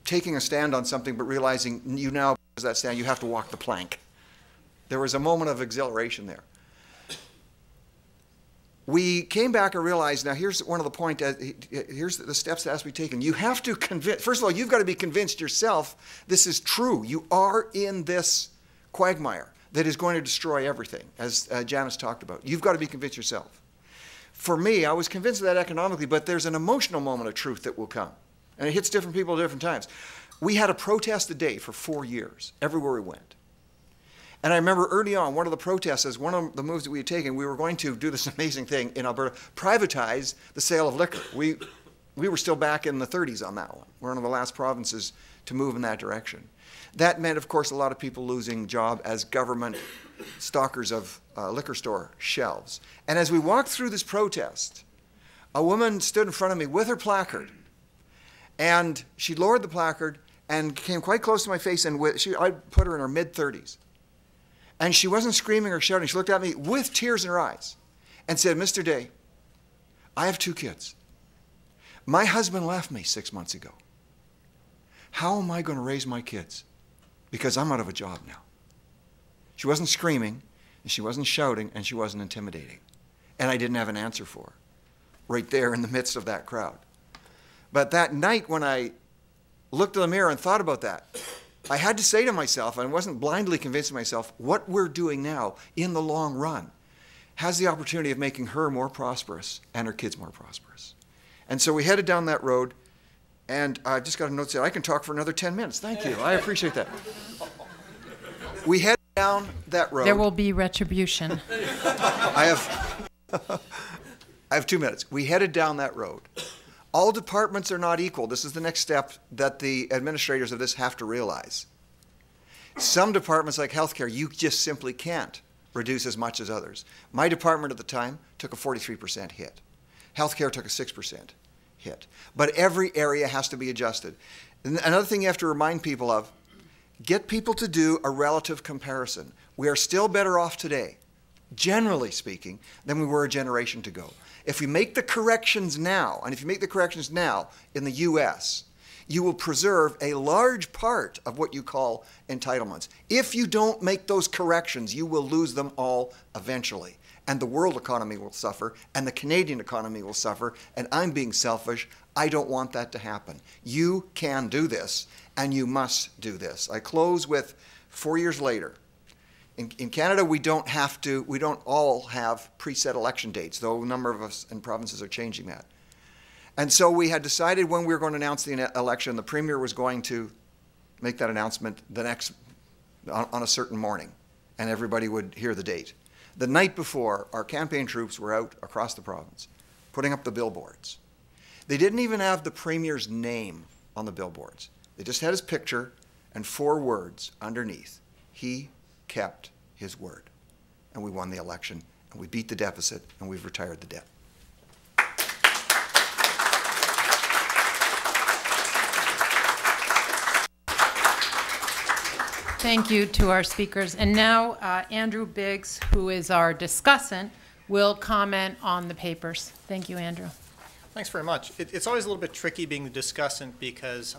taking a stand on something but realizing you now, as that stand, you have to walk the plank. There was a moment of exhilaration there. We came back and realized, now here's one of the points, here's the steps that has to be taken. You have to convince, first of all, you've got to be convinced yourself this is true. You are in this quagmire that is going to destroy everything, as Janice talked about. You've got to be convinced yourself. For me, I was convinced of that economically, but there's an emotional moment of truth that will come. And it hits different people at different times. We had a protest a day for 4 years, everywhere we went. And I remember early on, one of the protests, as one of the moves that we had taken, we were going to do this amazing thing in Alberta, privatize the sale of liquor. We were still back in the 30s on that one. We're one of the last provinces to move in that direction. That meant, of course, a lot of people losing job as government stockers of liquor store shelves. And as we walked through this protest, a woman stood in front of me with her placard. And she lowered the placard and came quite close to my face, and I put her in her mid-30s. And she wasn't screaming or shouting. She looked at me with tears in her eyes and said, Mr. Day, I have 2 kids. My husband left me 6 months ago. How am I going to raise my kids? Because I'm out of a job now. She wasn't screaming, and she wasn't shouting, and she wasn't intimidating. And I didn't have an answer for her right there in the midst of that crowd. But that night when I looked in the mirror and thought about that, I had to say to myself, and I wasn't blindly convincing myself, what we're doing now in the long run has the opportunity of making her more prosperous and her kids more prosperous. And so we headed down that road, and I just got a note saying, I can talk for another 10 minutes. Thank you. I appreciate that. We headed down that road. There will be retribution. I have 2 minutes. We headed down that road. All departments are not equal. This is the next step that the administrators of this have to realize. Some departments like healthcare, you just simply can't reduce as much as others. My department at the time took a 43% hit. Healthcare took a 6% hit. But every area has to be adjusted. And another thing you have to remind people of, get people to do a relative comparison. We are still better off today, generally speaking, than we were a generation ago. If we make the corrections now, and if you make the corrections now in the U.S., you will preserve a large part of what you call entitlements. If you don't make those corrections, you will lose them all eventually. And the world economy will suffer, and the Canadian economy will suffer, and I'm being selfish. I don't want that to happen. You can do this, and you must do this. I close with 4 years later. In Canada, we don't all have preset election dates, though a number of us in provinces are changing that. And so we had decided when we were going to announce the election, the Premier was going to make that announcement on a certain morning, and everybody would hear the date. The night before, our campaign troops were out across the province, putting up the billboards. They didn't even have the Premier's name on the billboards. They just had his picture and 4 words underneath. He kept his word. And we won the election, and we beat the deficit, and we've retired the debt. Thank you to our speakers. And now Andrew Biggs, who is our discussant, will comment on the papers. Thank you, Andrew. Thanks very much. It's always a little bit tricky being the discussant because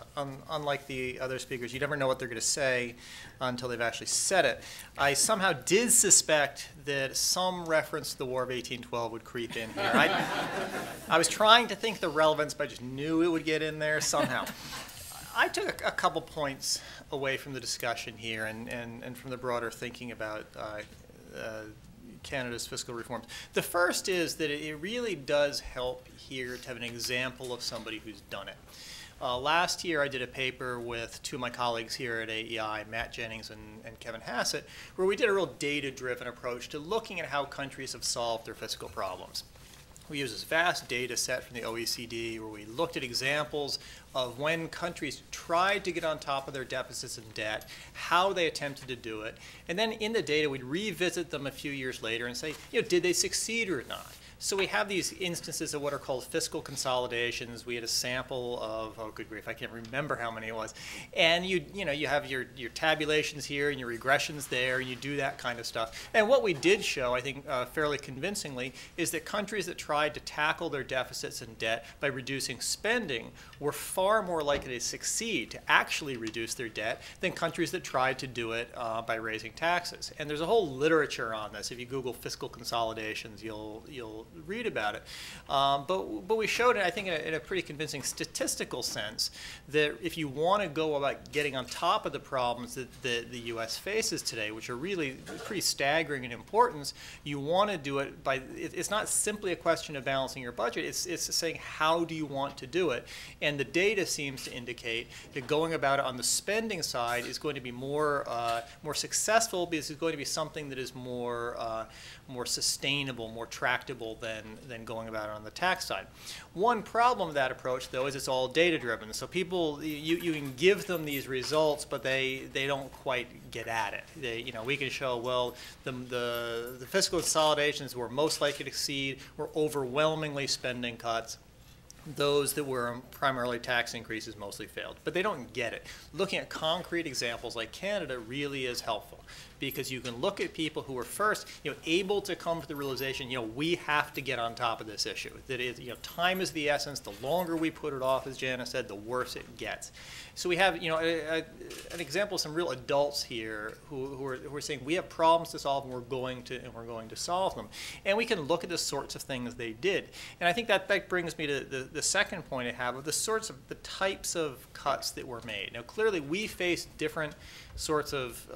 unlike the other speakers, you never know what they're going to say until they've actually said it. I somehow did suspect that some reference to the War of 1812 would creep in here. I was trying to think the relevance, but I just knew it would get in there somehow. I took a couple points away from the discussion here and from the broader thinking about Canada's fiscal reforms. The first is that it really does help here to have an example of somebody who's done it. Last year I did a paper with two of my colleagues here at AEI, Matt Jennings and Kevin Hassett, where we did a real data-driven approach to looking at how countries have solved their fiscal problems. We used this vast data set from the OECD where we looked at examples of when countries tried to get on top of their deficits and debt, how they attempted to do it, and then in the data we'd revisit them a few years later and say, did they succeed or not? So we have these instances of what are called fiscal consolidations. We had a sample of, oh good grief, I can't remember how many it was. And you have your tabulations here and your regressions there, and you do that kind of stuff. And what we did show, I think fairly convincingly, is that countries that tried to tackle their deficits and debt by reducing spending were far more likely to succeed to actually reduce their debt than countries that tried to do it by raising taxes. And there's a whole literature on this. If you Google fiscal consolidations, you'll read about it. But we showed it, I think, in a pretty convincing statistical sense that if you want to go about getting on top of the problems that the U.S. faces today, which are really pretty staggering in importance, you want to do it by, it's not simply a question of balancing your budget, it's saying how do you want to do it? And the data seems to indicate that going about it on the spending side is going to be more successful because it's going to be something that is more sustainable, more tractable than going about it on the tax side. One problem with that approach, though, is it's all data-driven. So people, you can give them these results, but they don't quite get at it. We can show, well, the fiscal consolidations were most likely to succeed were overwhelmingly spending cuts. Those that were primarily tax increases mostly failed. But they don't get it. Looking at concrete examples like Canada really is helpful because you can look at people who were first able to come to the realization, we have to get on top of this issue. That is, time is the essence. The longer we put it off, as Janice said, the worse it gets. So we have, an example of some real adults here who are saying we have problems to solve and we're going to solve them. And we can look at the sorts of things they did. And I think that brings me to the second point I have of the types of cuts that were made. Now clearly we face different sorts of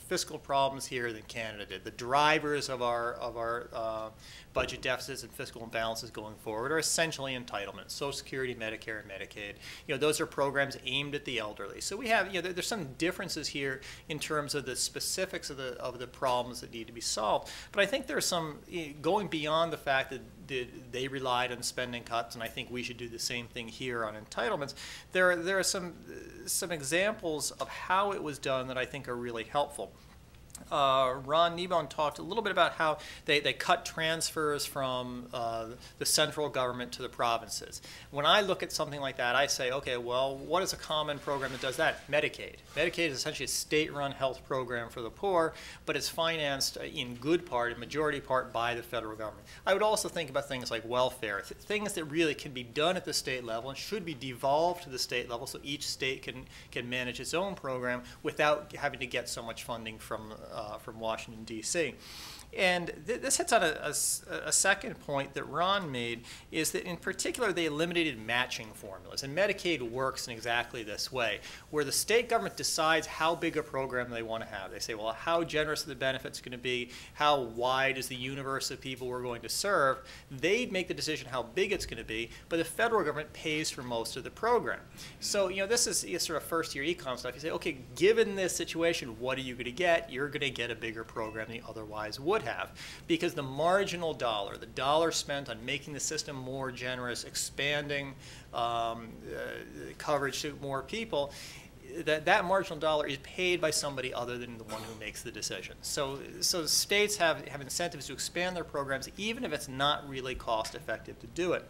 fiscal problems here than Canada did. The drivers of our budget deficits and fiscal imbalances going forward are essentially entitlements: Social Security, Medicare, and Medicaid. Those are programs aimed at the elderly. So we have, there's some differences here in terms of the specifics of the problems that need to be solved. But I think there's some going beyond the fact that they relied on spending cuts, and I think we should do the same thing here on entitlements. There are some examples of how it was done that I think are really helpful. Ron Kneebone talked a little bit about how they cut transfers from the central government to the provinces. When I look at something like that, I say, okay, well, what is a common program that does that? Medicaid. Medicaid is essentially a state-run health program for the poor, but it's financed in good part, in majority part, by the federal government. I would also think about things like welfare, things that really can be done at the state level and should be devolved to the state level so each state can manage its own program without having to get so much funding from Washington, D.C. And this hits on a second point that Ron made, is that in particular they eliminated matching formulas. And Medicaid works in exactly this way, where the state government decides how big a program they want to have. They say, well, how generous are the benefits going to be? How wide is the universe of people we're going to serve? They make the decision how big it's going to be, but the federal government pays for most of the program. So, this is sort of first-year econ stuff. You say, okay, given this situation, what are you going to get? You're going to get a bigger program than you otherwise would have, because the marginal dollar, the dollar spent on making the system more generous, expanding coverage to more people, that marginal dollar is paid by somebody other than the one who makes the decision. So states have incentives to expand their programs even if it's not really cost effective to do it.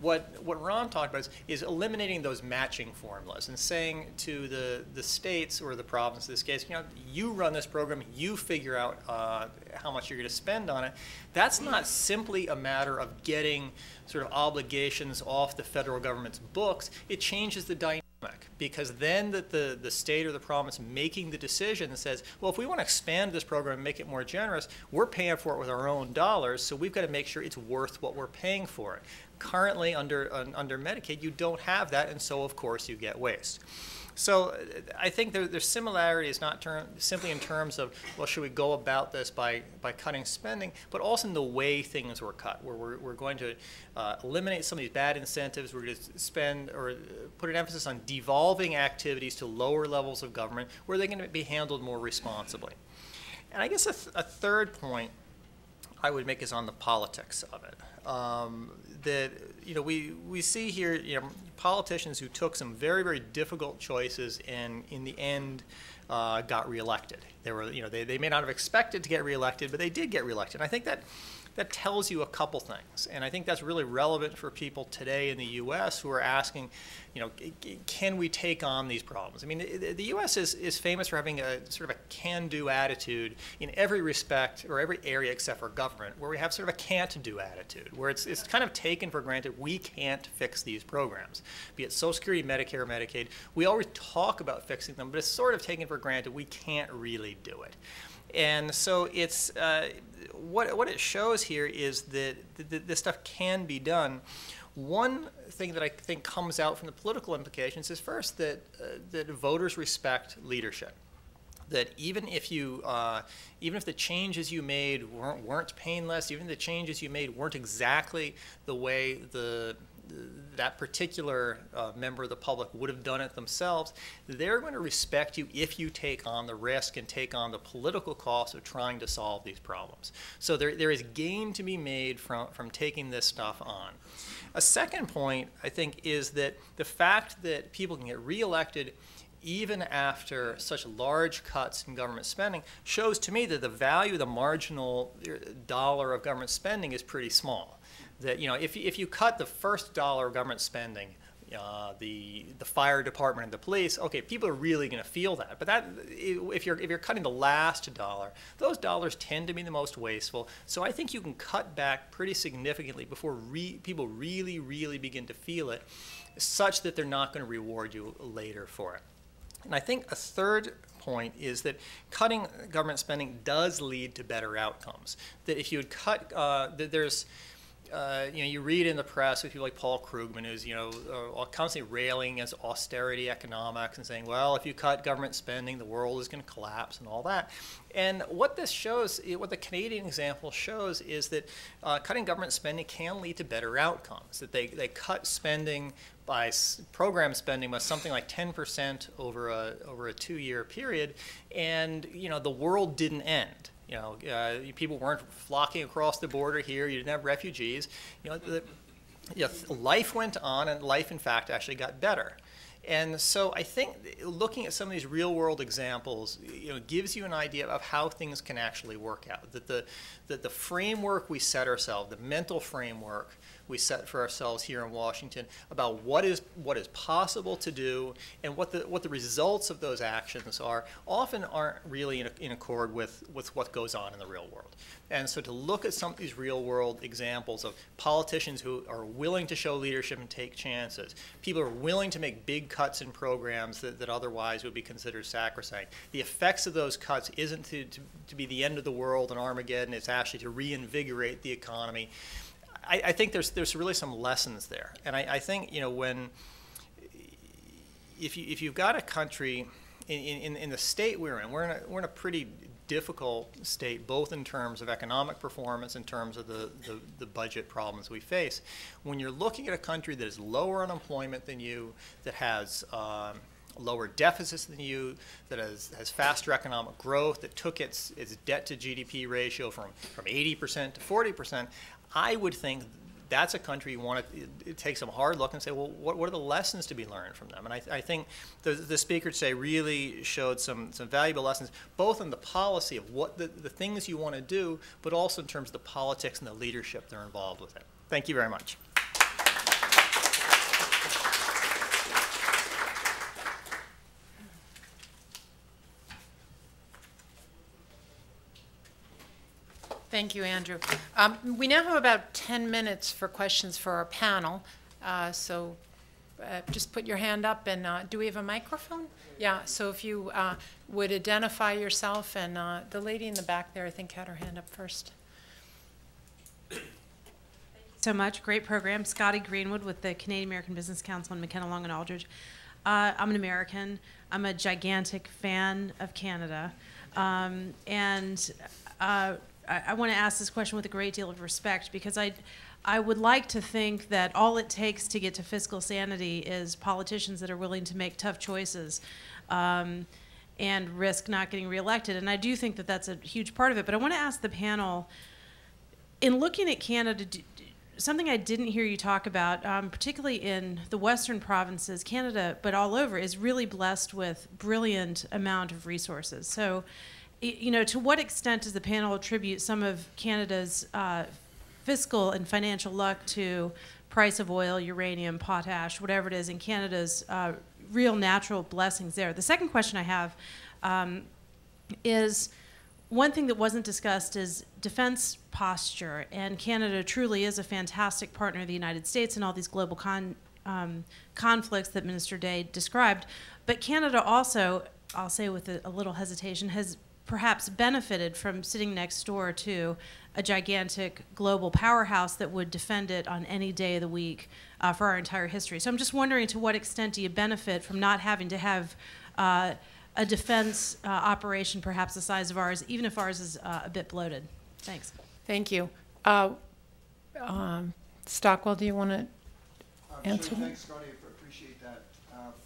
what Ron talked about is eliminating those matching formulas and saying to the states or the province in this case, you know, you run this program, you figure out how much you're going to spend on it. That's not simply a matter of getting sort of obligations off the federal government's books. It changes the dynamic, because then the state or the province making the decision says, well, if we want to expand this program and make it more generous, we're paying for it with our own dollars, so we've got to make sure it's worth what we're paying for it. Currently, under Medicaid, you don't have that, and so, of course, you get waste. So I think there's similarities not simply in terms of, well, should we go about this by cutting spending, but also in the way things were cut, where we're going to eliminate some of these bad incentives. We're going to spend or put an emphasis on devolving activities to lower levels of government where they're going to be handled more responsibly. And I guess a third point I would make is on the politics of it. That, you know, we see here, you know, politicians who took some very, very difficult choices and in the end got reelected. They were, you know, they may not have expected to get reelected, but they did get reelected. And I think that tells you a couple things, and I think that's really relevant for people today in the U.S. who are asking, you know, can we take on these problems? I mean, the U.S. is famous for having a sort of a can-do attitude in every respect or every area except for government, where we have sort of a can't-do attitude, where it's kind of taken for granted we can't fix these programs, be it Social Security, Medicare, or Medicaid. We always talk about fixing them, but it's sort of taken for granted we can't really do it. And so it's what it shows here is that this stuff can be done. One thing that I think comes out from the political implications is first that voters respect leadership. That even if the changes you made weren't painless, even if the changes you made weren't exactly the way that particular member of the public would have done it themselves, they're going to respect you if you take on the risk and take on the political cost of trying to solve these problems. So there is gain to be made from taking this stuff on. A second point, I think, is that the fact that people can get reelected even after such large cuts in government spending shows to me that the value of the marginal dollar of government spending is pretty small. That, you know, if you cut the first dollar of government spending, the fire department and the police, okay, people are really going to feel that. But that, if you're cutting the last dollar, those dollars tend to be the most wasteful. So I think you can cut back pretty significantly before people really, really begin to feel it, such that they're not going to reward you later for it. And I think a third point is that cutting government spending does lead to better outcomes. That if you would cut, there's you know, you read in the press with people like Paul Krugman, who's, you know, constantly railing against austerity economics and saying, well, if you cut government spending, the world is going to collapse and all that. And what this shows, what the Canadian example shows, is that cutting government spending can lead to better outcomes. That they cut spending by program spending by something like 10% over a 2-year period, and, you know, the world didn't end. You know, people weren't flocking across the border here. You didn't have refugees. You know, life went on, and life, in fact, actually got better. And so I think looking at some of these real-world examples, you know, gives you an idea of how things can actually work out. That the framework we set ourselves, the mental framework we set for ourselves here in Washington about what is possible to do and what the results of those actions are, often aren't really in accord with what goes on in the real world. And so to look at some of these real-world examples of politicians who are willing to show leadership and take chances, people who are willing to make big cuts in programs that otherwise would be considered sacrosanct. The effects of those cuts isn't to be the end of the world and Armageddon, it's actually to reinvigorate the economy. I think there's really some lessons there. And I think, you know, if you've got a country in the state we're in a pretty difficult state, both in terms of economic performance, in terms of the budget problems we face. When you're looking at a country that is lower unemployment than you, that has lower deficits than you, that has faster economic growth, that took its debt to GDP ratio from 80% to 40%, I would think that's a country you want to take some hard look and say, well, what are the lessons to be learned from them? And I think the speaker today really showed some valuable lessons, both in the policy of what the things you want to do, but also in terms of the politics and the leadership that are involved with it. Thank you very much. Thank you, Andrew. We now have about 10 minutes for questions for our panel. So just put your hand up, and do we have a microphone? Yeah, so if you would identify yourself, and the lady in the back there, I think, had her hand up first. Thank you so much. Great program. Scotty Greenwood with the Canadian American Business Council in McKenna, Long, and Aldridge. I'm an American. I'm a gigantic fan of Canada. I want to ask this question with a great deal of respect, because I would like to think that all it takes to get to fiscal sanity is politicians that are willing to make tough choices and risk not getting reelected. And I do think that that's a huge part of it. But I want to ask the panel, in looking at Canada, something I didn't hear you talk about, particularly in the western provinces, Canada, but all over, is really blessed with brilliant amount of resources. So, you know, to what extent does the panel attribute some of Canada's fiscal and financial luck to price of oil, uranium, potash, whatever it is, in Canada's real natural blessings there? The second question I have is, one thing that wasn't discussed is defense posture, and Canada truly is a fantastic partner of the United States in all these global conflicts that Minister Day described. But Canada also, I'll say with a little hesitation, has perhaps benefited from sitting next door to a gigantic global powerhouse that would defend it on any day of the week for our entire history. So I'm just wondering, to what extent do you benefit from not having to have a defense operation perhaps the size of ours, even if ours is a bit bloated? Thanks. Thank you. Stockwell, do you want to answer? Sure. Thanks, Scotty. I appreciate that.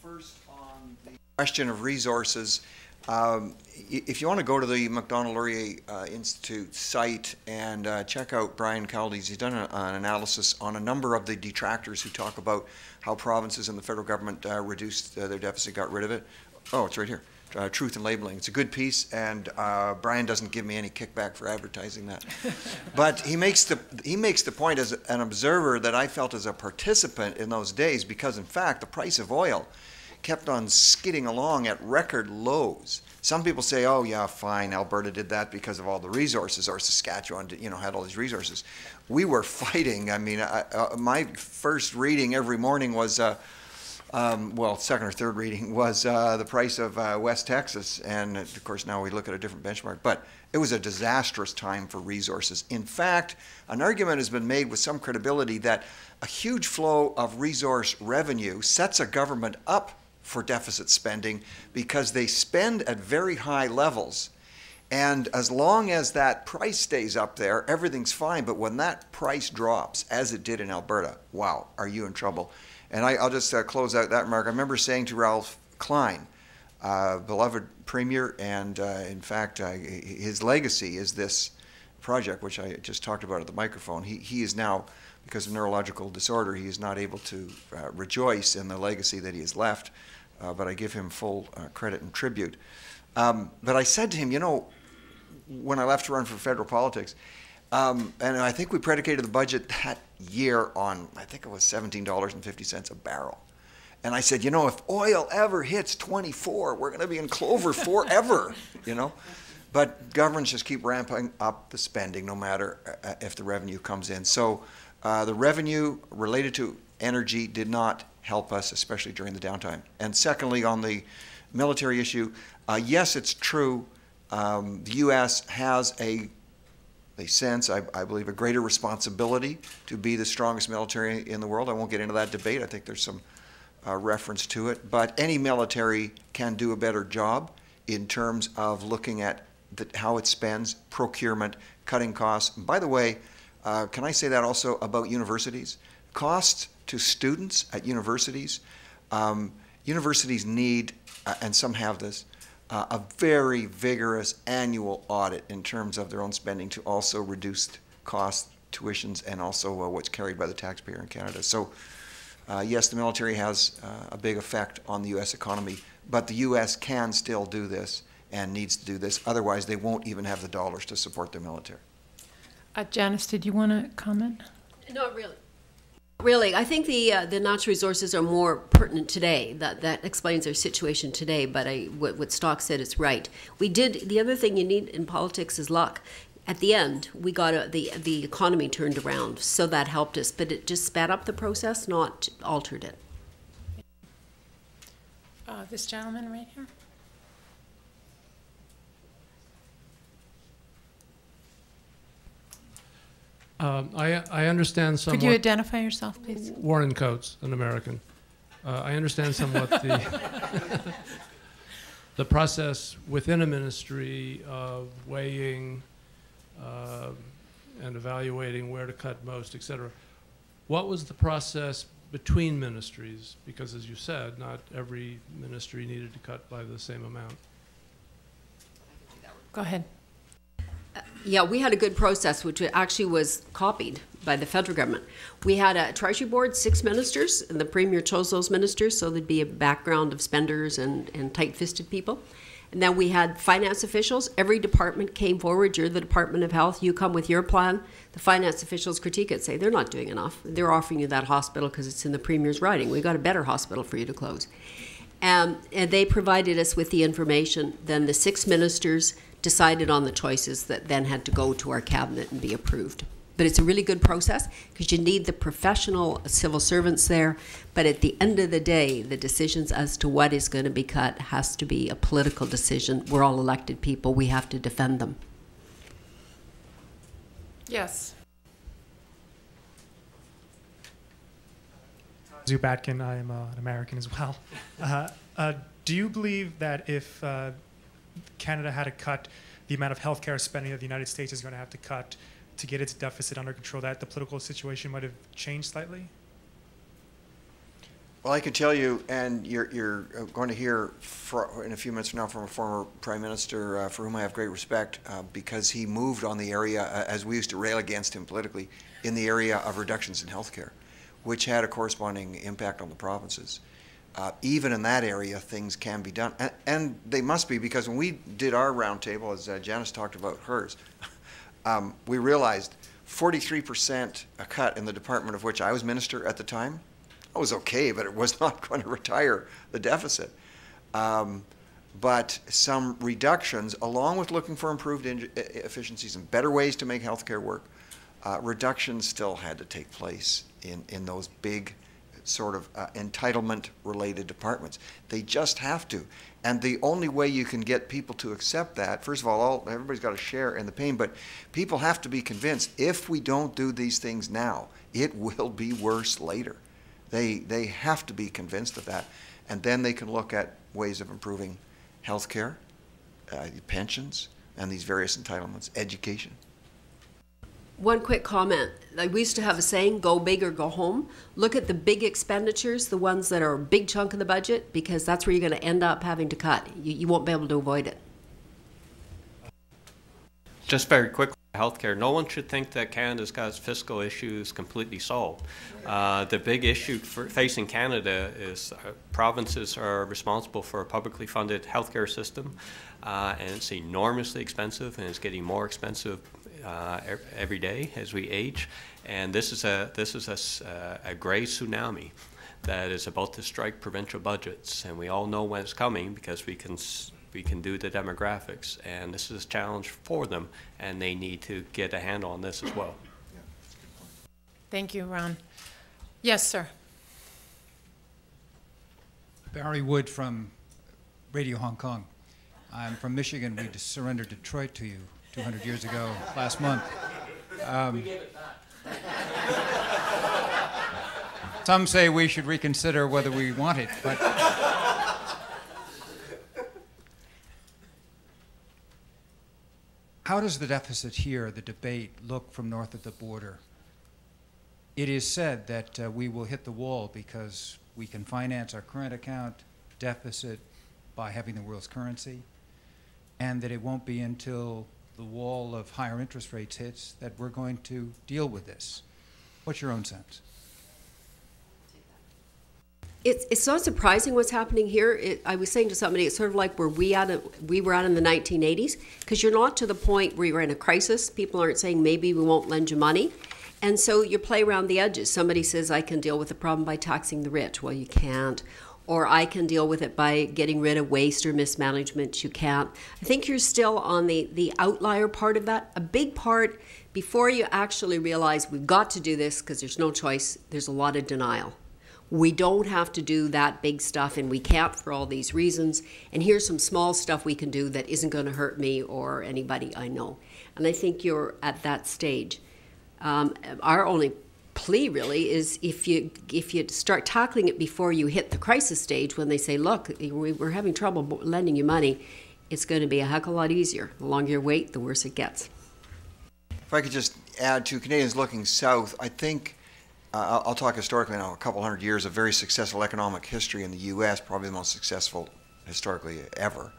First, on the question of resources, if you want to go to the Macdonald-Laurier Institute site and check out Brian Caldy's, he's done an analysis on a number of the detractors who talk about how provinces and the federal government reduced their deficit, got rid of it. Oh, it's right here. Truth in Labeling. It's a good piece, and Brian doesn't give me any kickback for advertising that. But he makes the point as an observer that I felt as a participant in those days, because in fact the price of oil kept on skidding along at record lows. Some people say, oh yeah, fine, Alberta did that because of all the resources, or Saskatchewan, you know, had all these resources. We were fighting. I mean, my first reading every morning was, well, second or third reading was the price of West Texas, and of course now we look at a different benchmark. But it was a disastrous time for resources. In fact, an argument has been made with some credibility that a huge flow of resource revenue sets a government up for deficit spending, because they spend at very high levels, and as long as that price stays up there, everything's fine. But when that price drops, as it did in Alberta, wow, are you in trouble? And I'll just close out that remark. I remember saying to Ralph Klein, beloved premier, and in fact his legacy is this project, which I just talked about at the microphone. He is now, because of neurological disorder, he is not able to rejoice in the legacy that he has left, but I give him full credit and tribute. But I said to him, you know, when I left to run for federal politics, and I think we predicated the budget that year on, I think it was $17.50 a barrel. And I said, you know, if oil ever hits 24, we're going to be in clover forever, you know. But governments just keep ramping up the spending no matter if the revenue comes in. So the revenue related to energy did not help us, especially during the downtime. And secondly, on the military issue, yes, it's true. The U.S. has they sense, I believe, a greater responsibility to be the strongest military in the world. I won't get into that debate. I think there's some reference to it. But any military can do a better job in terms of looking at how it spends, procurement, cutting costs. And by the way, can I say that also about universities? Costs to students at universities. Universities need, and some have this, a very vigorous annual audit in terms of their own spending to also reduce costs, tuitions, and also what's carried by the taxpayer in Canada. So yes, the military has a big effect on the U.S. economy, but the U.S. can still do this and needs to do this. Otherwise, they won't even have the dollars to support their military. Janice, did you want to comment? Not really. Really, I think the natural resources are more pertinent today. That explains our situation today. But what Stock said is right. The other thing you need in politics is luck. at the end, we got the economy turned around, so that helped us. But it just sped up the process, not altered it. This gentleman right here. I understand somewhat. Could you identify yourself, please? Warren Coates, an American. I understand somewhat the process within a ministry of weighing and evaluating where to cut most, et cetera. What was the process between ministries? Because as you said, not every ministry needed to cut by the same amount. Go ahead. Yeah, we had a good process, which actually was copied by the federal government. We had a Treasury Board, 6 ministers, and the Premier chose those ministers, so there'd be a background of spenders and tight-fisted people. And then we had finance officials. Every department came forward. You're the Department of Health. You come with your plan. The finance officials critique it, say they're not doing enough. They're offering you that hospital because it's in the Premier's writing. We got a better hospital for you to close. And they provided us with the information. Then the 6 ministers decided on the choices that then had to go to our cabinet and be approved. But it's a really good process because you need the professional civil servants there. But at the end of the day, the decisions as to what is going to be cut has to be a political decision. We're all elected people. We have to defend them. Yes. Zubatkin, I am an American as well. Do you believe that if Canada had to cut the amount of healthcare spending that the United States is going to have to cut to get its deficit under control, that the political situation might have changed slightly? Well, I can tell you, and you're going to hear in a few minutes from now from a former Prime Minister for whom I have great respect because he moved on the area, as we used to rail against him politically, in the area of reductions in healthcare, which had a corresponding impact on the provinces. Even in that area, things can be done. And they must be, because when we did our roundtable, as Janice talked about hers, we realized 43% a cut in the department of which I was minister at the time. That was okay, but it was not going to retire the deficit. But some reductions, along with looking for improved efficiencies and better ways to make healthcare work, reductions still had to take place in those big sort of entitlement-related departments. They just have to. And the only way you can get people to accept that, first of all, everybody's got to share in the pain, but people have to be convinced if we don't do these things now, it will be worse later. They have to be convinced of that. And then they can look at ways of improving health care, pensions, and these various entitlements, education. One quick comment. Like we used to have a saying, go big or go home. Look at the big expenditures, the ones that are a big chunk of the budget, because that's where you're going to end up having to cut. You won't be able to avoid it. Just very quickly, healthcare. No one should think that Canada's got its fiscal issues completely solved. The big issue facing Canada is provinces are responsible for a publicly funded healthcare system, and it's enormously expensive, and it's getting more expensive every day as we age. And this is a gray tsunami that is about to strike provincial budgets, and we all know when it's coming because we can do the demographics, and this is a challenge for them, and they need to get a handle on this as well. Thank you, Ron. Yes, sir. Barry Wood from Radio Hong Kong. I'm from Michigan. We just surrendered Detroit to you 200 years ago last month. We gave it back. Some say we should reconsider whether we want it, but how does the deficit here, the debate, look from north of the border? It is said that we will hit the wall because we can finance our current account deficit by having the world's currency, and that it won't be until the wall of higher interest rates hits that we're going to deal with this. What's your own sense? It's not surprising what's happening here. I was saying to somebody, it's sort of like where we were at in the 1980s, because you're not to the point where you're in a crisis. People aren't saying maybe we won't lend you money. And so you play around the edges. Somebody says, I can deal with the problem by taxing the rich. Well, you can't. or I can deal with it by getting rid of waste or mismanagement. You can't. I think you're still on the outlier part of that. A big part, before you actually realize we've got to do this because there's no choice, there's a lot of denial. We don't have to do that big stuff, and we can't for all these reasons, and here's some small stuff we can do that isn't going to hurt me or anybody I know. And I think you're at that stage. Our only plea really is if you start tackling it before you hit the crisis stage, when they say, look, we're having trouble lending you money, it's going to be a heck of a lot easier. The longer you wait, the worse it gets. If I could just add to Canadians looking south, I think, I'll talk historically now, a couple hundred years of very successful economic history in the U.S., probably the most successful historically ever.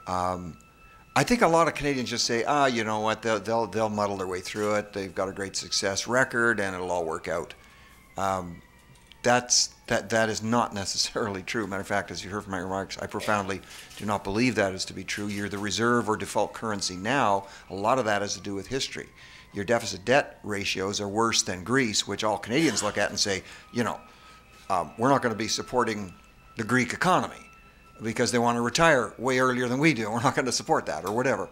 I think a lot of Canadians just say, you know what, they'll muddle their way through it. They've got a great success record, and it'll all work out. That is not necessarily true. Matter of fact, as you heard from my remarks, I profoundly do not believe that is to be true. You're the reserve or default currency now. A lot of that has to do with history. Your deficit debt ratios are worse than Greece, which all Canadians look at and say, you know, we're not going to be supporting the Greek economy because they want to retire way earlier than we do. We're not going to support that or whatever.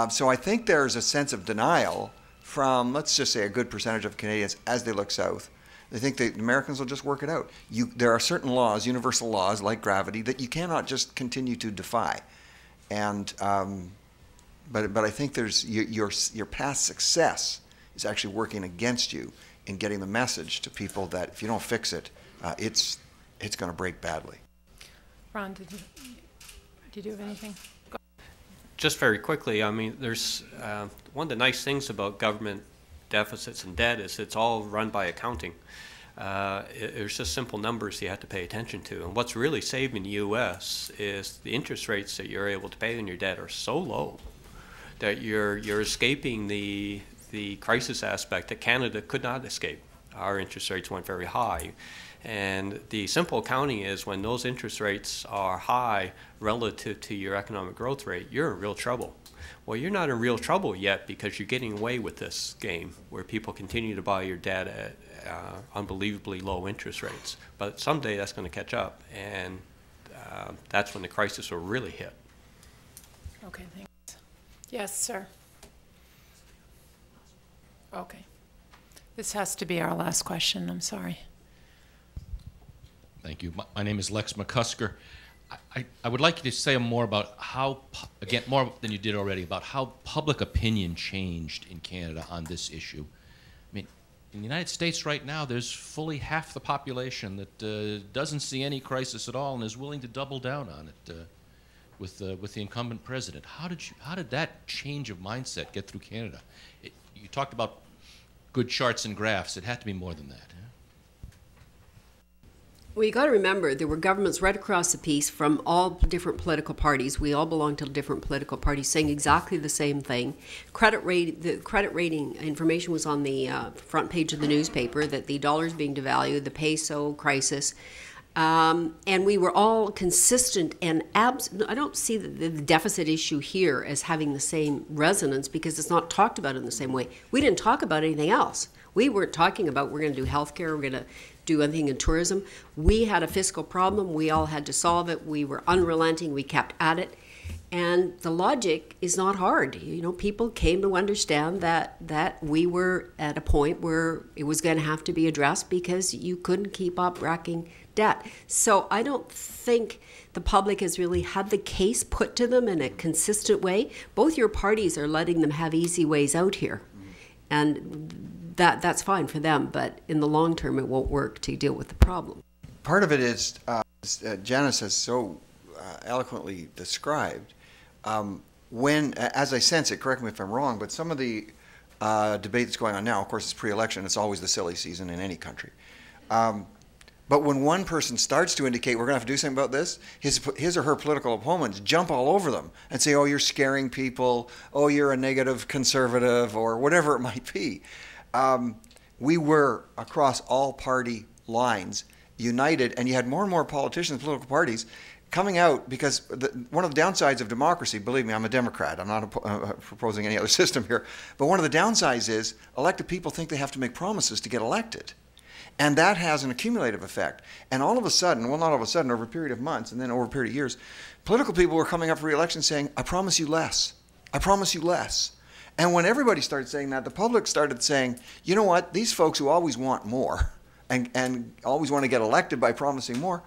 So I think there's a sense of denial from, let's just say, a good percentage of Canadians as they look south. They think the Americans will just work it out. There are certain laws, universal laws like gravity, that you cannot just continue to defy. And but I think there's your past success is actually working against you in getting the message to people that if you don't fix it, it's going to break badly. Ron, did you have anything? Just very quickly, I mean, there's one of the nice things about government deficits and debt is it's all run by accounting. There's just simple numbers you have to pay attention to. And what's really saving the U.S. is the interest rates that you're able to pay on your debt are so low that you're escaping the crisis aspect that Canada could not escape. Our interest rates went very high. And the simple accounting is when those interest rates are high relative to your economic growth rate, you're in real trouble. Well, you're not in real trouble yet because you're getting away with this game where people continue to buy your debt at unbelievably low interest rates. But someday that's going to catch up, and that's when the crisis will really hit. Okay, thanks. Yes, sir. Okay. This has to be our last question. I'm sorry. Thank you. My name is Lex McCusker. I would like you to say more about how, again, more than you did already, about how public opinion changed in Canada on this issue. I mean, in the United States right now, there's fully half the population that doesn't see any crisis at all and is willing to double down on it with the incumbent president. How did that change of mindset get through Canada? You talked about good charts and graphs. It had to be more than that. Well, you got to remember, there were governments right across the piece from all different political parties. We all belong to different political parties saying exactly the same thing. The credit rating information was on the front page of the newspaper that the dollar's being devalued, the peso crisis, and we were all consistent. And I don't see the deficit issue here as having the same resonance because it's not talked about in the same way. We didn't talk about anything else. We weren't talking about we're going to do healthcare, we're going to do anything in tourism. We had a fiscal problem. We all had to solve it. We were unrelenting. We kept at it. And the logic is not hard. You know, people came to understand that we were at a point where it was going to have to be addressed because you couldn't keep up racking debt. So I don't think the public has really had the case put to them in a consistent way. Both your parties are letting them have easy ways out here. And that's fine for them, but in the long term, it won't work to deal with the problem. Part of it is, Janice has so eloquently described, when, as I sense it, correct me if I'm wrong, but some of the debate that's going on now, of course, it's pre-election, it's always the silly season in any country. But when one person starts to indicate we're going to have to do something about this, his or her political opponents jump all over them and say, oh, you're scaring people, oh, you're a negative conservative, or whatever it might be. We were, across all party lines, united, and you had more and more politicians, political parties, coming out because one of the downsides of democracy, believe me, I'm a Democrat, I'm not proposing any other system here, but one of the downsides is elected people think they have to make promises to get elected. And that has an accumulative effect. And all of a sudden, well, not all of a sudden, over a period of months and then over a period of years, political people were coming up for re-election saying, I promise you less. I promise you less. And when everybody started saying that, the public started saying, you know what, these folks who always want more and always want to get elected by promising more,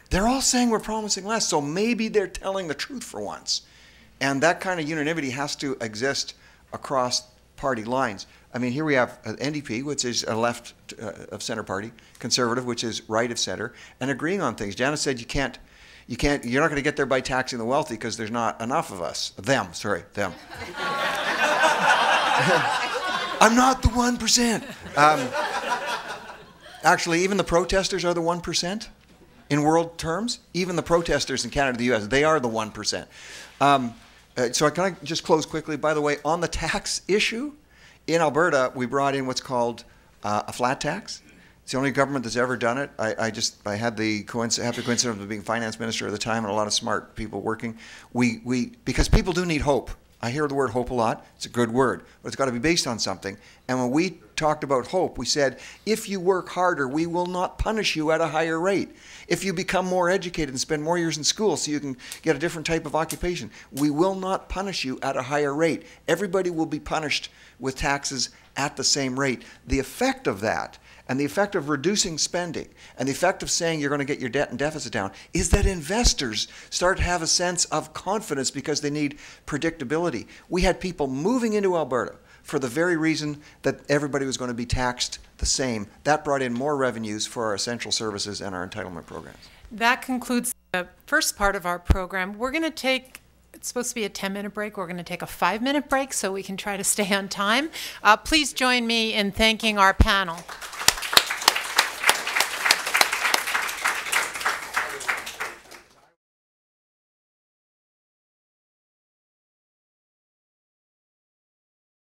they're all saying we're promising less. So maybe they're telling the truth for once. And that kind of unanimity has to exist across party lines. I mean, here we have NDP, which is a left of center party, Conservative, which is right of center, and agreeing on things. Janice said you're not going to get there by taxing the wealthy because there's not enough of us. Them. I'm not the 1%. Actually, even the protesters are the 1%. In world terms, even the protesters in Canada and the U.S., they are the 1%. So can I just close quickly? By the way, on the tax issue, in Alberta, we brought in what's called a flat tax. It's the only government that's ever done it. I had the happy coincidence of being finance minister at the time and a lot of smart people working. Because people do need hope. I hear the word hope a lot. It's a good word, but it's got to be based on something. And when we talked about hope, we said, if you work harder, we will not punish you at a higher rate. If you become more educated and spend more years in school so you can get a different type of occupation, we will not punish you at a higher rate. Everybody will be punished with taxes at the same rate. The effect of that, and the effect of reducing spending, and the effect of saying you're going to get your debt and deficit down, is that investors start to have a sense of confidence because they need predictability. We had people moving into Alberta for the very reason that everybody was going to be taxed the same. That brought in more revenues for our essential services and our entitlement programs. That concludes the first part of our program. We're going to take, it's supposed to be a 10-minute break. We're going to take a 5-minute break so we can try to stay on time. Please join me in thanking our panel.